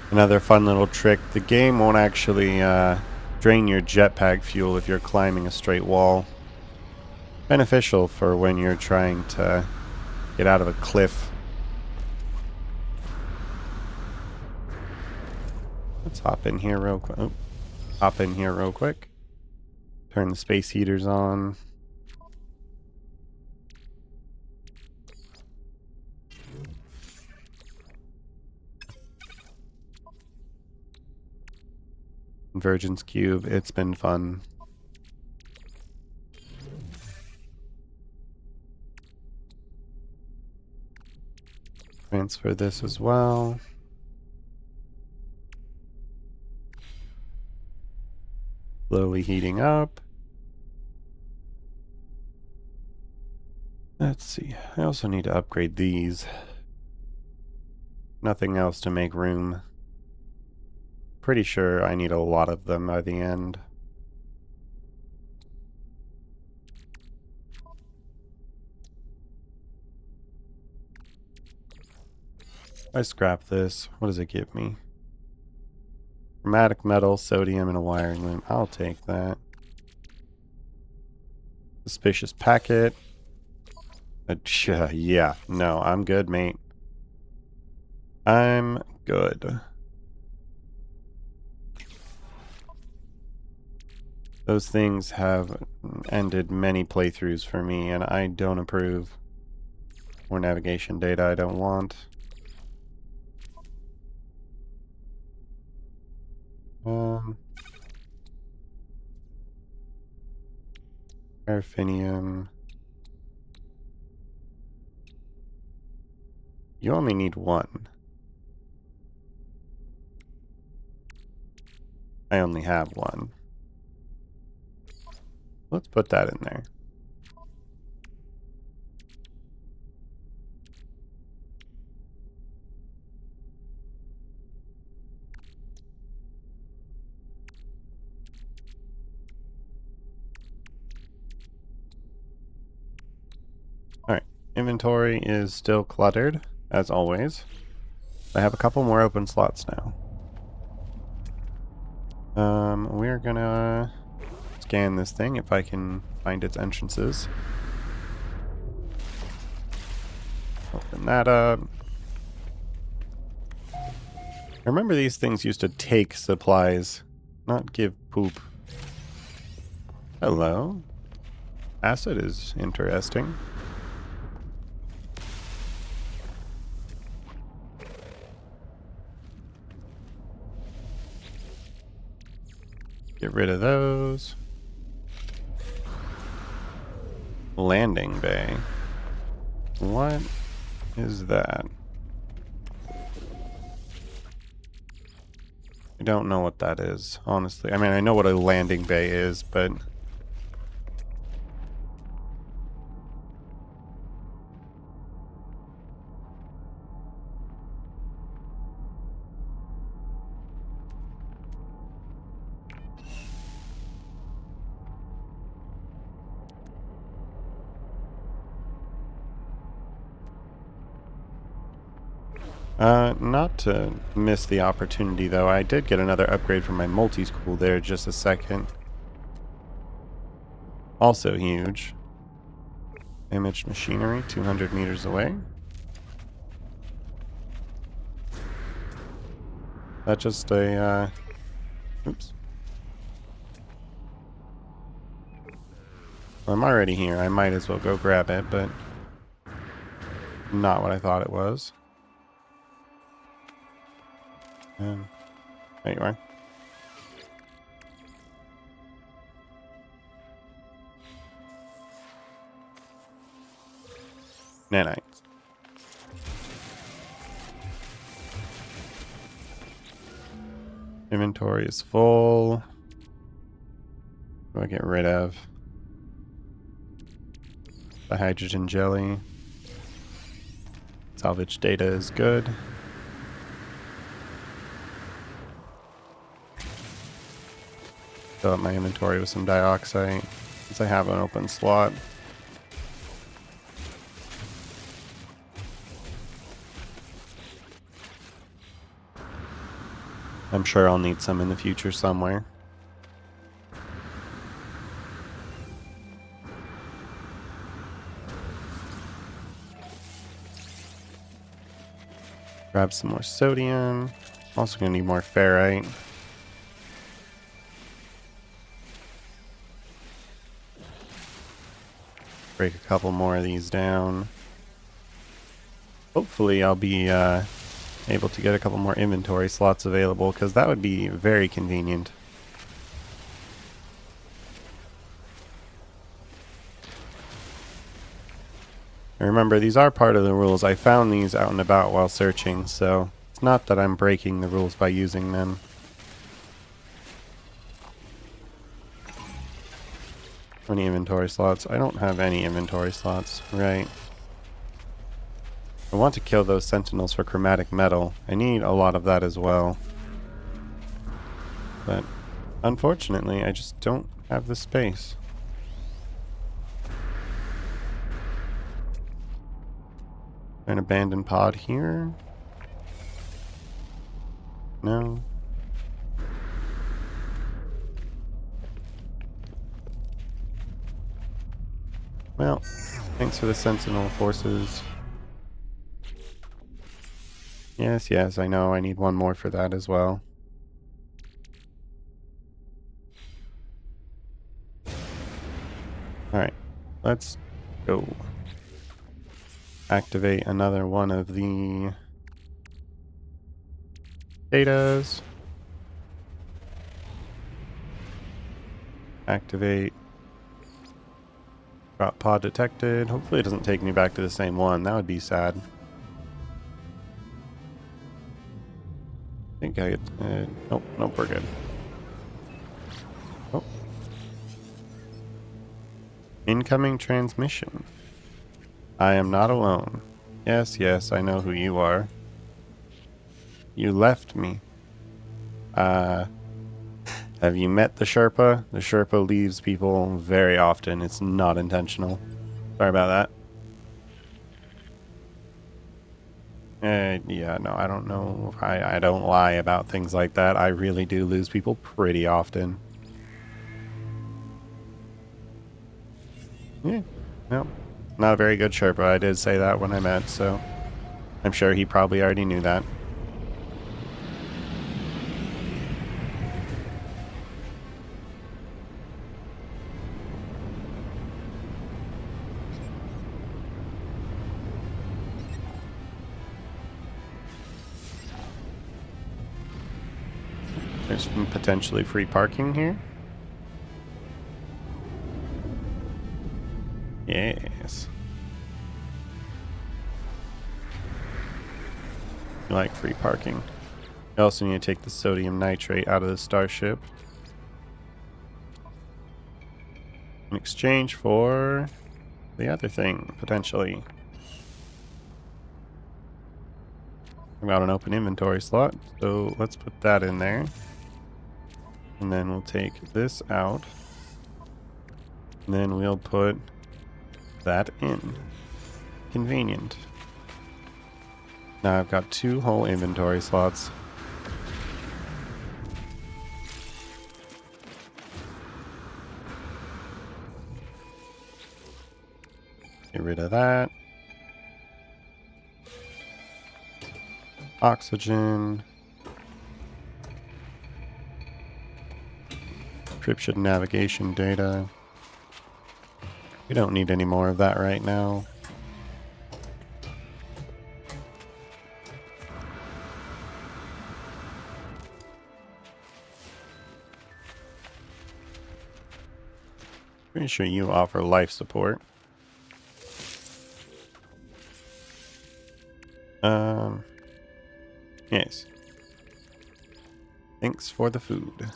Another fun little trick. The game won't actually drain your jetpack fuel if you're climbing a straight wall. Beneficial for when you're trying to get out of a cliff. Let's hop in here real quick. Oh, hop in here real quick. Turn the space heaters on. Convergence cube. It's been fun. Transfer this as well. Slowly heating up. Let's see. I also need to upgrade these. Nothing else to make room. Pretty sure I need a lot of them by the end. I scrap this. What does it give me? Chromatic metal, sodium, and a wiring loom. I'll take that. Suspicious packet. Yeah, no, I'm good, mate. I'm good. Those things have ended many playthroughs for me, and I don't approve. More navigation data I don't want. Paraffinium. You only need one. I only have one. Let's put that in there. Alright, inventory is still cluttered, as always. I have a couple more open slots now. We're gonna scan this thing if I can find its entrances. Open that up. I remember these things used to take supplies, not give poop. Hello. Acid is interesting. Get rid of those. Landing bay. What is that? I don't know what that is, honestly. I mean, I know what a landing bay is, but Not to miss the opportunity, though. I did get another upgrade from my multi-school there just a second. Also huge. Imaged machinery, 200 meters away. That's just a, oops. Well, I'm already here. I might as well go grab it, but not what I thought it was. There you are. Nanites. Inventory is full. What do I get rid of? The hydrogen jelly. Salvage data is good. Fill up my inventory with some dioxide since I have an open slot. I'm sure I'll need some in the future somewhere. Grab some more sodium. Also gonna need more ferrite. Break a couple more of these down. Hopefully I'll be able to get a couple more inventory slots available, because that would be very convenient. And remember, these are part of the rules. I found these out and about while searching, so it's not that I'm breaking the rules by using them. How many inventory slots? I don't have any inventory slots, right? I want to kill those sentinels for chromatic metal. I need a lot of that as well. But unfortunately, I just don't have the space. An abandoned pod here? No. Well, thanks for the sentinel forces. Yes, I know. I need one more for that as well. Alright, let's go. Activate another one of the datas. Activate. Drop pod detected. Hopefully it doesn't take me back to the same one. That would be sad. I think I nope, we're good. Oh. Incoming transmission. I am not alone. Yes, I know who you are. You left me. Have you met the Sherpa? The Sherpa leaves people very often. It's not intentional. Sorry about that. Yeah, no, I don't know. I don't lie about things like that. I really do lose people pretty often. Yeah, no, not a very good Sherpa. I did say that when I met, so I'm sure he probably already knew that. There's some potentially free parking here. Yes. You like free parking. You also need to take the sodium nitrate out of the starship in exchange for the other thing, potentially. I've got an open inventory slot, so let's put that in there. And then we'll take this out. And then we'll put that in. Convenient. Now I've got 2 whole inventory slots. Get rid of that. Oxygen. Encryption navigation data. We don't need any more of that right now. Pretty sure you offer life support. Yes. Thanks for the food.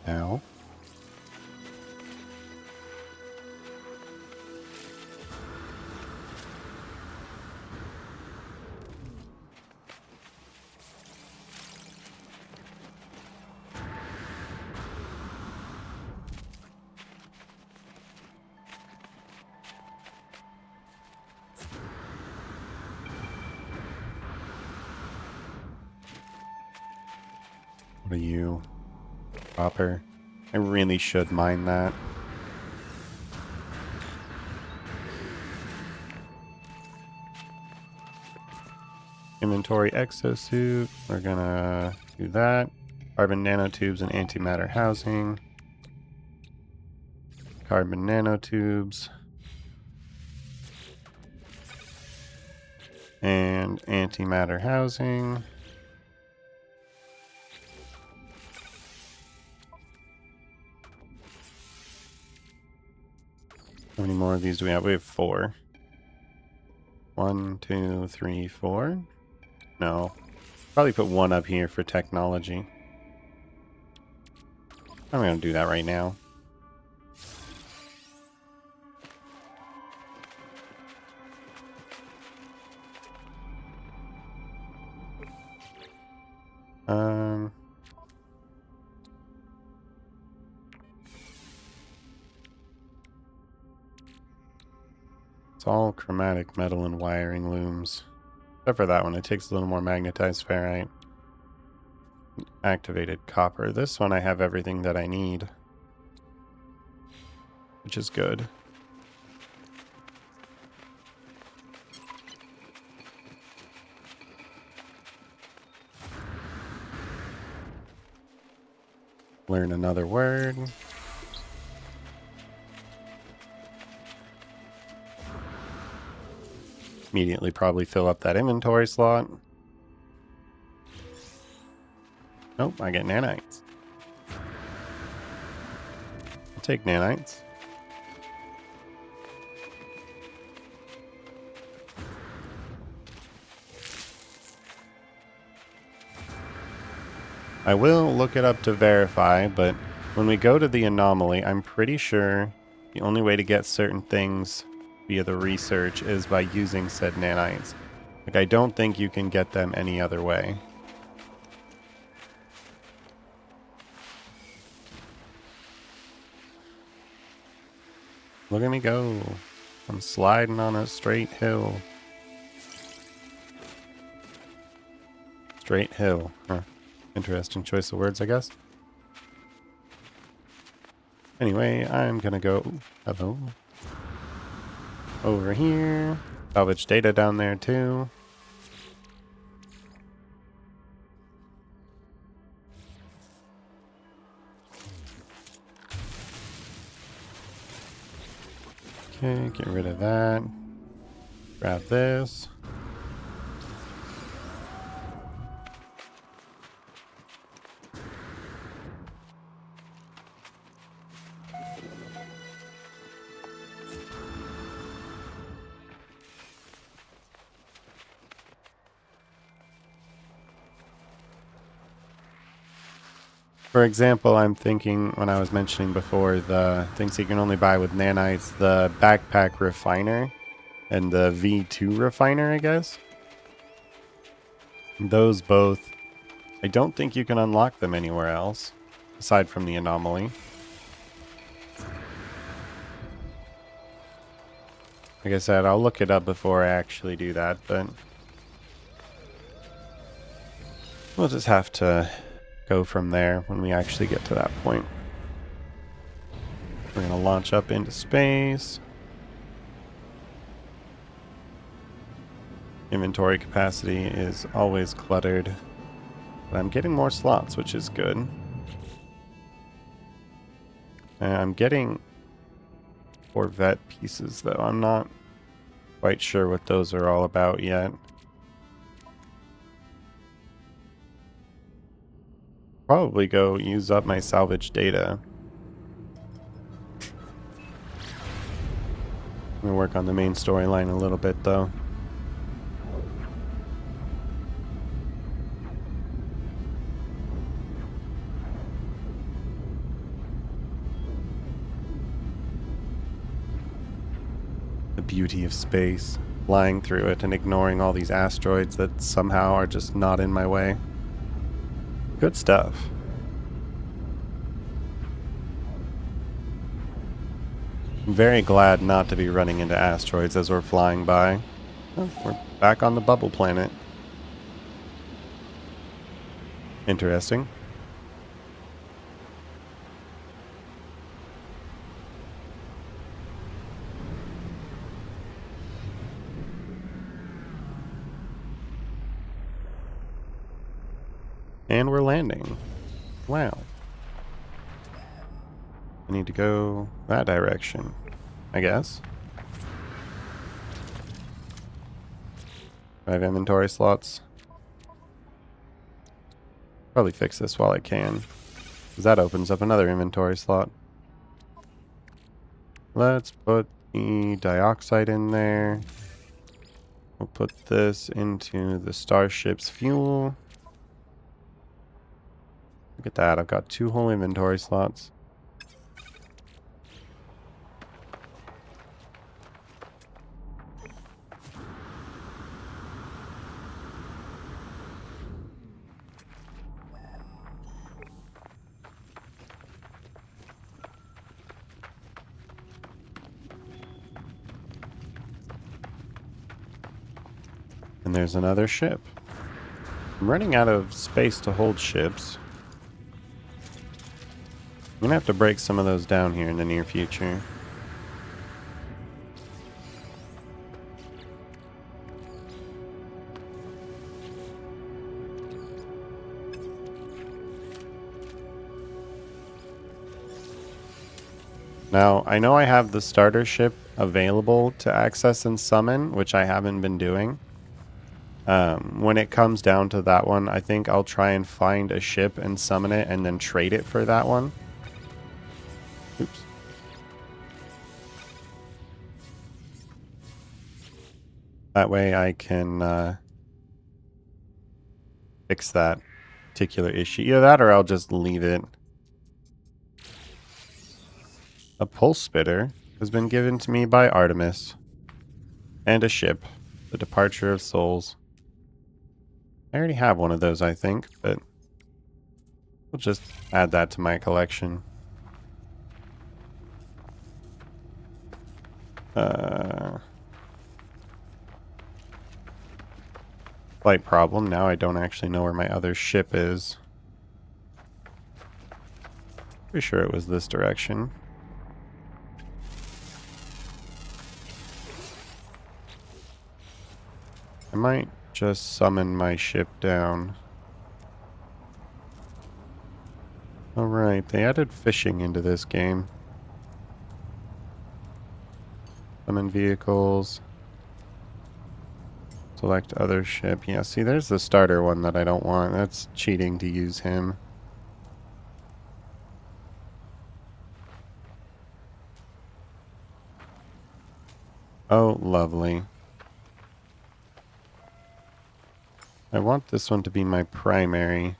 Now. What are you? Copper. I really should mine that. Inventory exosuit. We're gonna do that. Carbon nanotubes and antimatter housing. Carbon nanotubes. And antimatter housing. How many more of these do we have? We have 4. 1, 2, 3, 4. No. Probably put 1 up here for technology. I'm going to do that right now. It's all chromatic metal and wiring looms. Except for that one, it takes a little more magnetized ferrite. Activated copper. This one I have everything that I need, which is good. Learn another word. Immediately probably fill up that inventory slot. Nope, I get nanites. I'll take nanites. I will look it up to verify, but when we go to the anomaly, I'm pretty sure the only way to get certain things via the research is by using said nanites. Like, I don't think you can get them any other way. Look at me go. I'm sliding on a straight hill. Straight hill. Huh. Interesting choice of words, I guess. Anyway, I'm gonna go... Ooh, hello. Over here. Salvage data down there, too. Okay, get rid of that. Grab this. For example, I'm thinking when I was mentioning before the things you can only buy with nanites, the backpack refiner and the V2 refiner, I guess. Those both, I don't think you can unlock them anywhere else aside from the anomaly. Like I said, I'll look it up before I actually do that, but we'll just have to go from there when we actually get to that point. We're going to launch up into space. Inventory capacity is always cluttered, but I'm getting more slots, which is good. And I'm getting Corvette pieces, though. I'm not quite sure what those are all about yet. Probably go use up my salvage data. I'm going to work on the main storyline a little bit, though. The beauty of space, flying through it and ignoring all these asteroids that somehow are just not in my way. Good stuff. I'm very glad not to be running into asteroids as we're flying by. Oh, we're back on the bubble planet. Interesting. And we're landing. Wow. I need to go that direction, I guess. I have inventory slots. Probably fix this while I can, because that opens up another inventory slot. Let's put the dioxide in there. We'll put this into the starship's fuel. Look at that, I've got 2 whole inventory slots. And there's another ship. I'm running out of space to hold ships. I'm gonna have to break some of those down here in the near future. Now, I know I have the starter ship available to access and summon, which I haven't been doing. When it comes down to that one, I think I'll try and find a ship and summon it and then trade it for that one. Oops. That way I can fix that particular issue. Either that or I'll just leave it. A pulse spitter has been given to me by Artemis. And a ship. The Departure of Souls. I already have one of those, I think, but we'll just add that to my collection. Slight problem. Now I don't actually know where my other ship is. Pretty sure it was this direction. I might just summon my ship down. Alright, they added fishing into this game. Summon vehicles. Select other ship. Yeah, see, there's the starter one that I don't want. That's cheating to use him. Oh, lovely. I want this one to be my primary.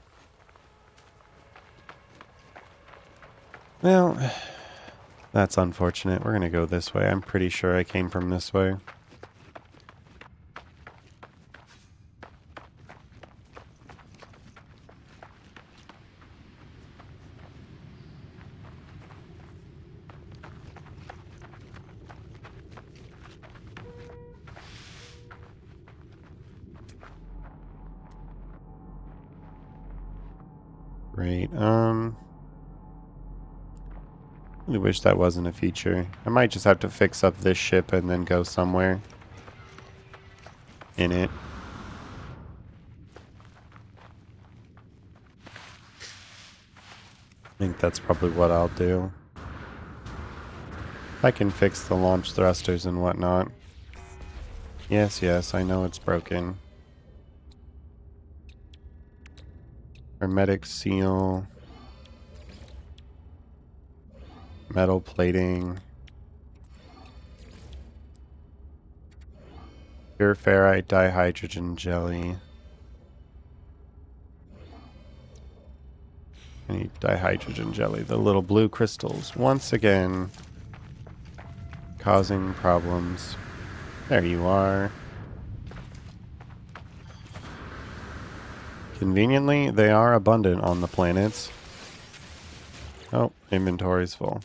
Well, that's unfortunate. We're going to go this way. I'm pretty sure I came from this way. Great. Really wish that wasn't a feature. I might just have to fix up this ship and then go somewhere in it. I think that's probably what I'll do. I can fix the launch thrusters and whatnot. Yes, yes, I know it's broken. Hermetic seal. Metal plating. Pure ferrite dihydrogen jelly. I need dihydrogen jelly. The little blue crystals. Once again, causing problems. There you are. Conveniently, they are abundant on the planets. Oh, inventory's full.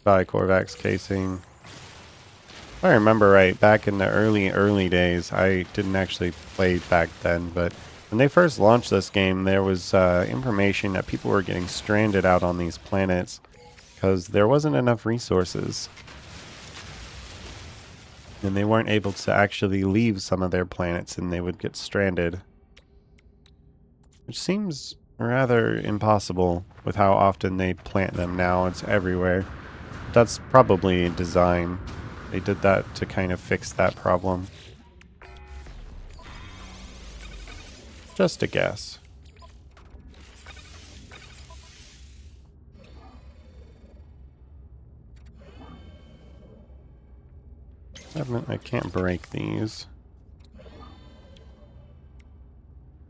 Buy Corvax casing. If I remember right, back in the early days, I didn't actually play back then, but when they first launched this game, there was information that people were getting stranded out on these planets because there wasn't enough resources. And they weren't able to actually leave some of their planets and they would get stranded. Which seems rather impossible with how often they plant them now. It's everywhere. That's probably design. They did that to kind of fix that problem. Just a guess. I can't break these.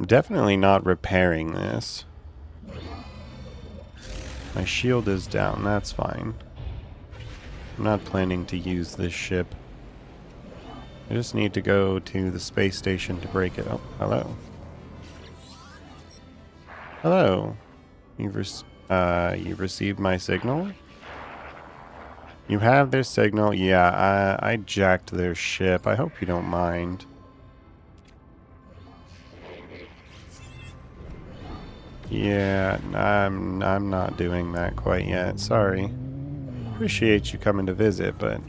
I'm definitely not repairing this. My shield is down, that's fine. I'm not planning to use this ship. I just need to go to the space station to break it. Oh, hello. Hello. You've received my signal? You have their signal? Yeah, I jacked their ship. I hope you don't mind. Yeah, I'm not doing that quite yet. Sorry. Appreciate you coming to visit, but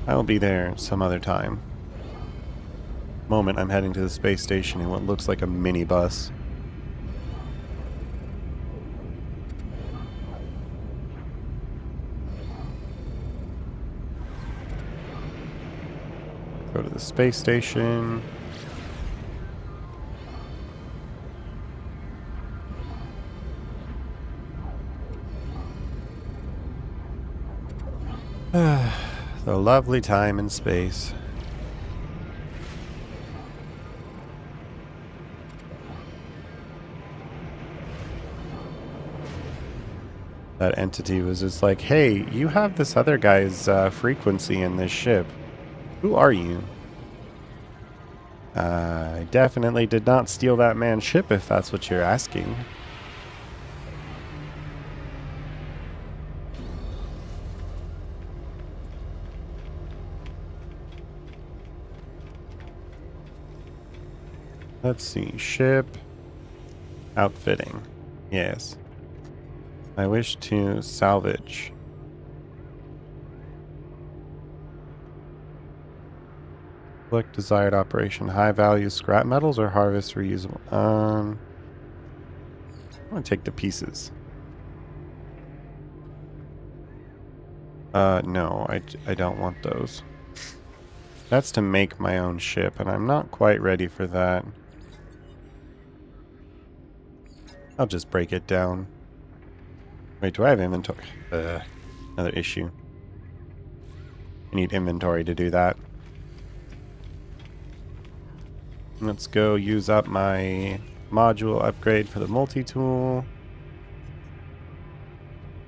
I'll be there some other time. Moment, I'm heading to the space station in what looks like a minibus. Go to the space station. The lovely time in space. That entity was just like, hey, you have this other guy's frequency in this ship. Who are you? I definitely did not steal that man's ship if that's what you're asking. Let's see. Ship. Outfitting. Yes. I wish to salvage. Select desired operation. High value scrap metals or harvest reusable. I'm gonna take the pieces. No, I don't want those. That's to make my own ship, and I'm not quite ready for that. I'll just break it down. Wait, do I have inventory? Another issue. I need inventory to do that. Let's go use up my module upgrade for the multi-tool.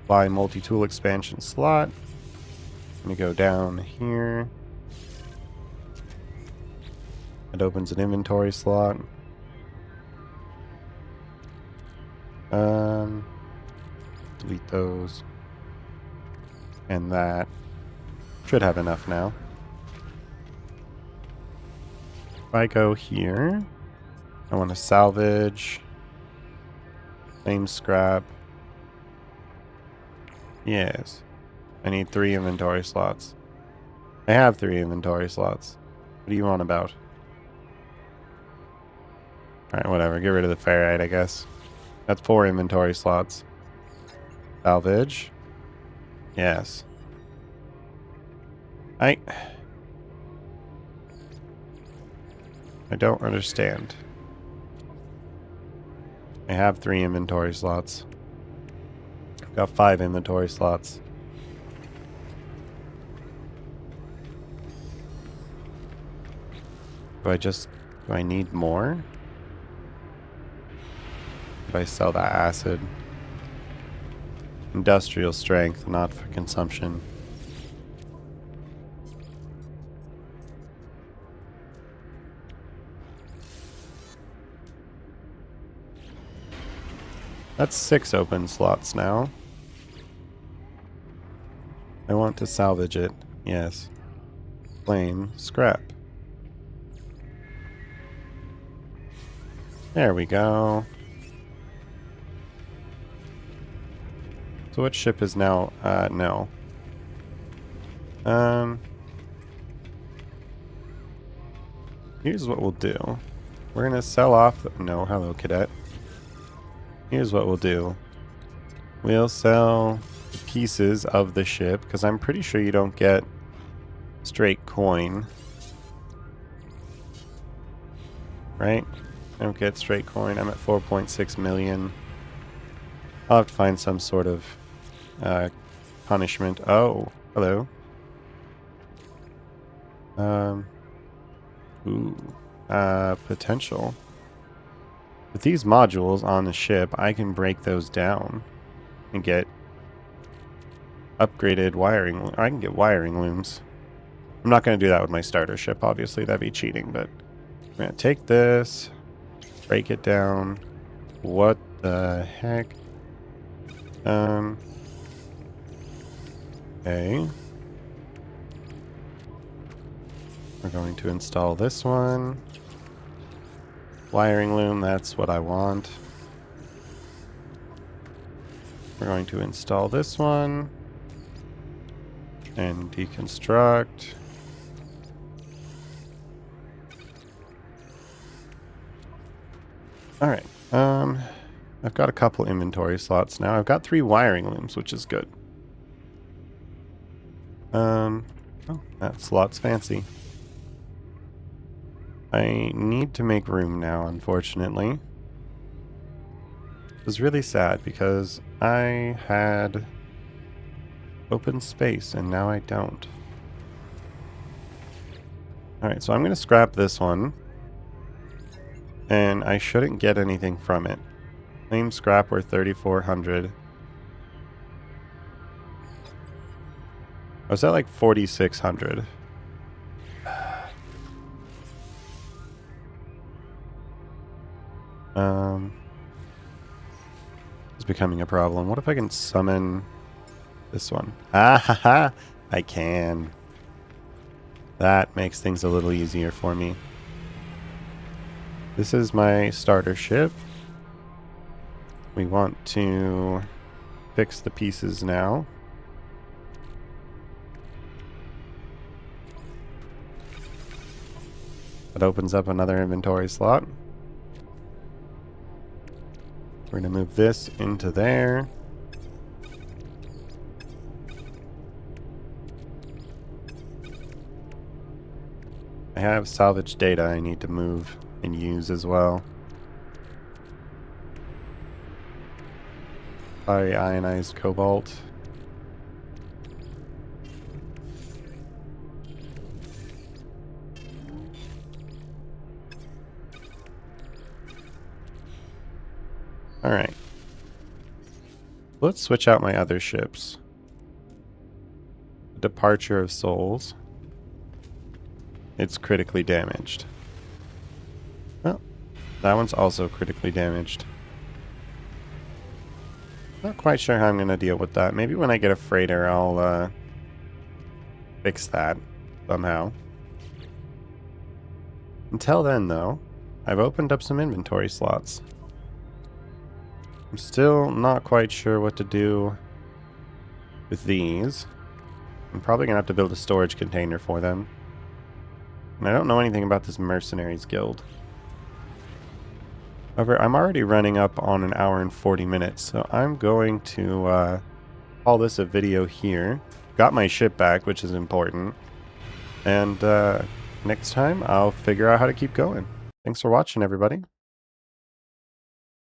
Buy multi-tool expansion slot. I'm gonna go down here. It opens an inventory slot. Delete those. And that should have enough now. If I go here, I want to salvage. Flame scrap. Yes. I need 3 inventory slots. I have 3 inventory slots. What do you want about? Alright, whatever. Get rid of the ferrite, I guess. That's 4 inventory slots. Salvage. Yes. I don't understand. I have 3 inventory slots. I've got 5 inventory slots. Do I need more? If I sell that acid. Industrial strength, not for consumption. That's 6 open slots now. I want to salvage it. Yes. Flame scrap. There we go. So what ship is now? No. Here's what we'll do. We're gonna sell off. No, hello, cadet. Here's what we'll do. We'll sell the pieces of the ship, because I'm pretty sure you don't get straight coin. Right? I don't get straight coin. I'm at 4.6 million. I'll have to find some sort of punishment. Oh, hello. Potential. With these modules on the ship, I can break those down and get upgraded wiring. I can get wiring looms. I'm not going to do that with my starter ship, obviously. That'd be cheating, but I'm going to take this, break it down. What the heck? Okay. We're going to install this one. Wiring loom, that's what I want. We're going to install this one. And deconstruct. Alright, I've got a couple inventory slots now. I've got 3 wiring looms, which is good. Oh, that slot's fancy. I need to make room now, unfortunately. It was really sad because I had open space and now I don't. Alright, so I'm going to scrap this one. And I shouldn't get anything from it. Flame scrap worth 3,400. I was at like 4,600. It's becoming a problem. What if I can summon this one? Ah ha ha! I can. That makes things a little easier for me. This is my starter ship. We want to fix the pieces now. That opens up another inventory slot. We're going to move this into there. I have salvage data I need to move and use as well. Sorry, ionized cobalt. Alright. Let's switch out my other ships. Departure of Souls. It's critically damaged. Well, that one's also critically damaged. Not quite sure how I'm going to deal with that. Maybe when I get a freighter, I'll fix that somehow. Until then, though, I've opened up some inventory slots. I'm still not quite sure what to do with these. I'm probably going to have to build a storage container for them. And I don't know anything about this Mercenaries Guild. However, I'm already running up on an hour and 40 minutes, so I'm going to call this a video here. Got my ship back, which is important. And next time, I'll figure out how to keep going. Thanks for watching, everybody.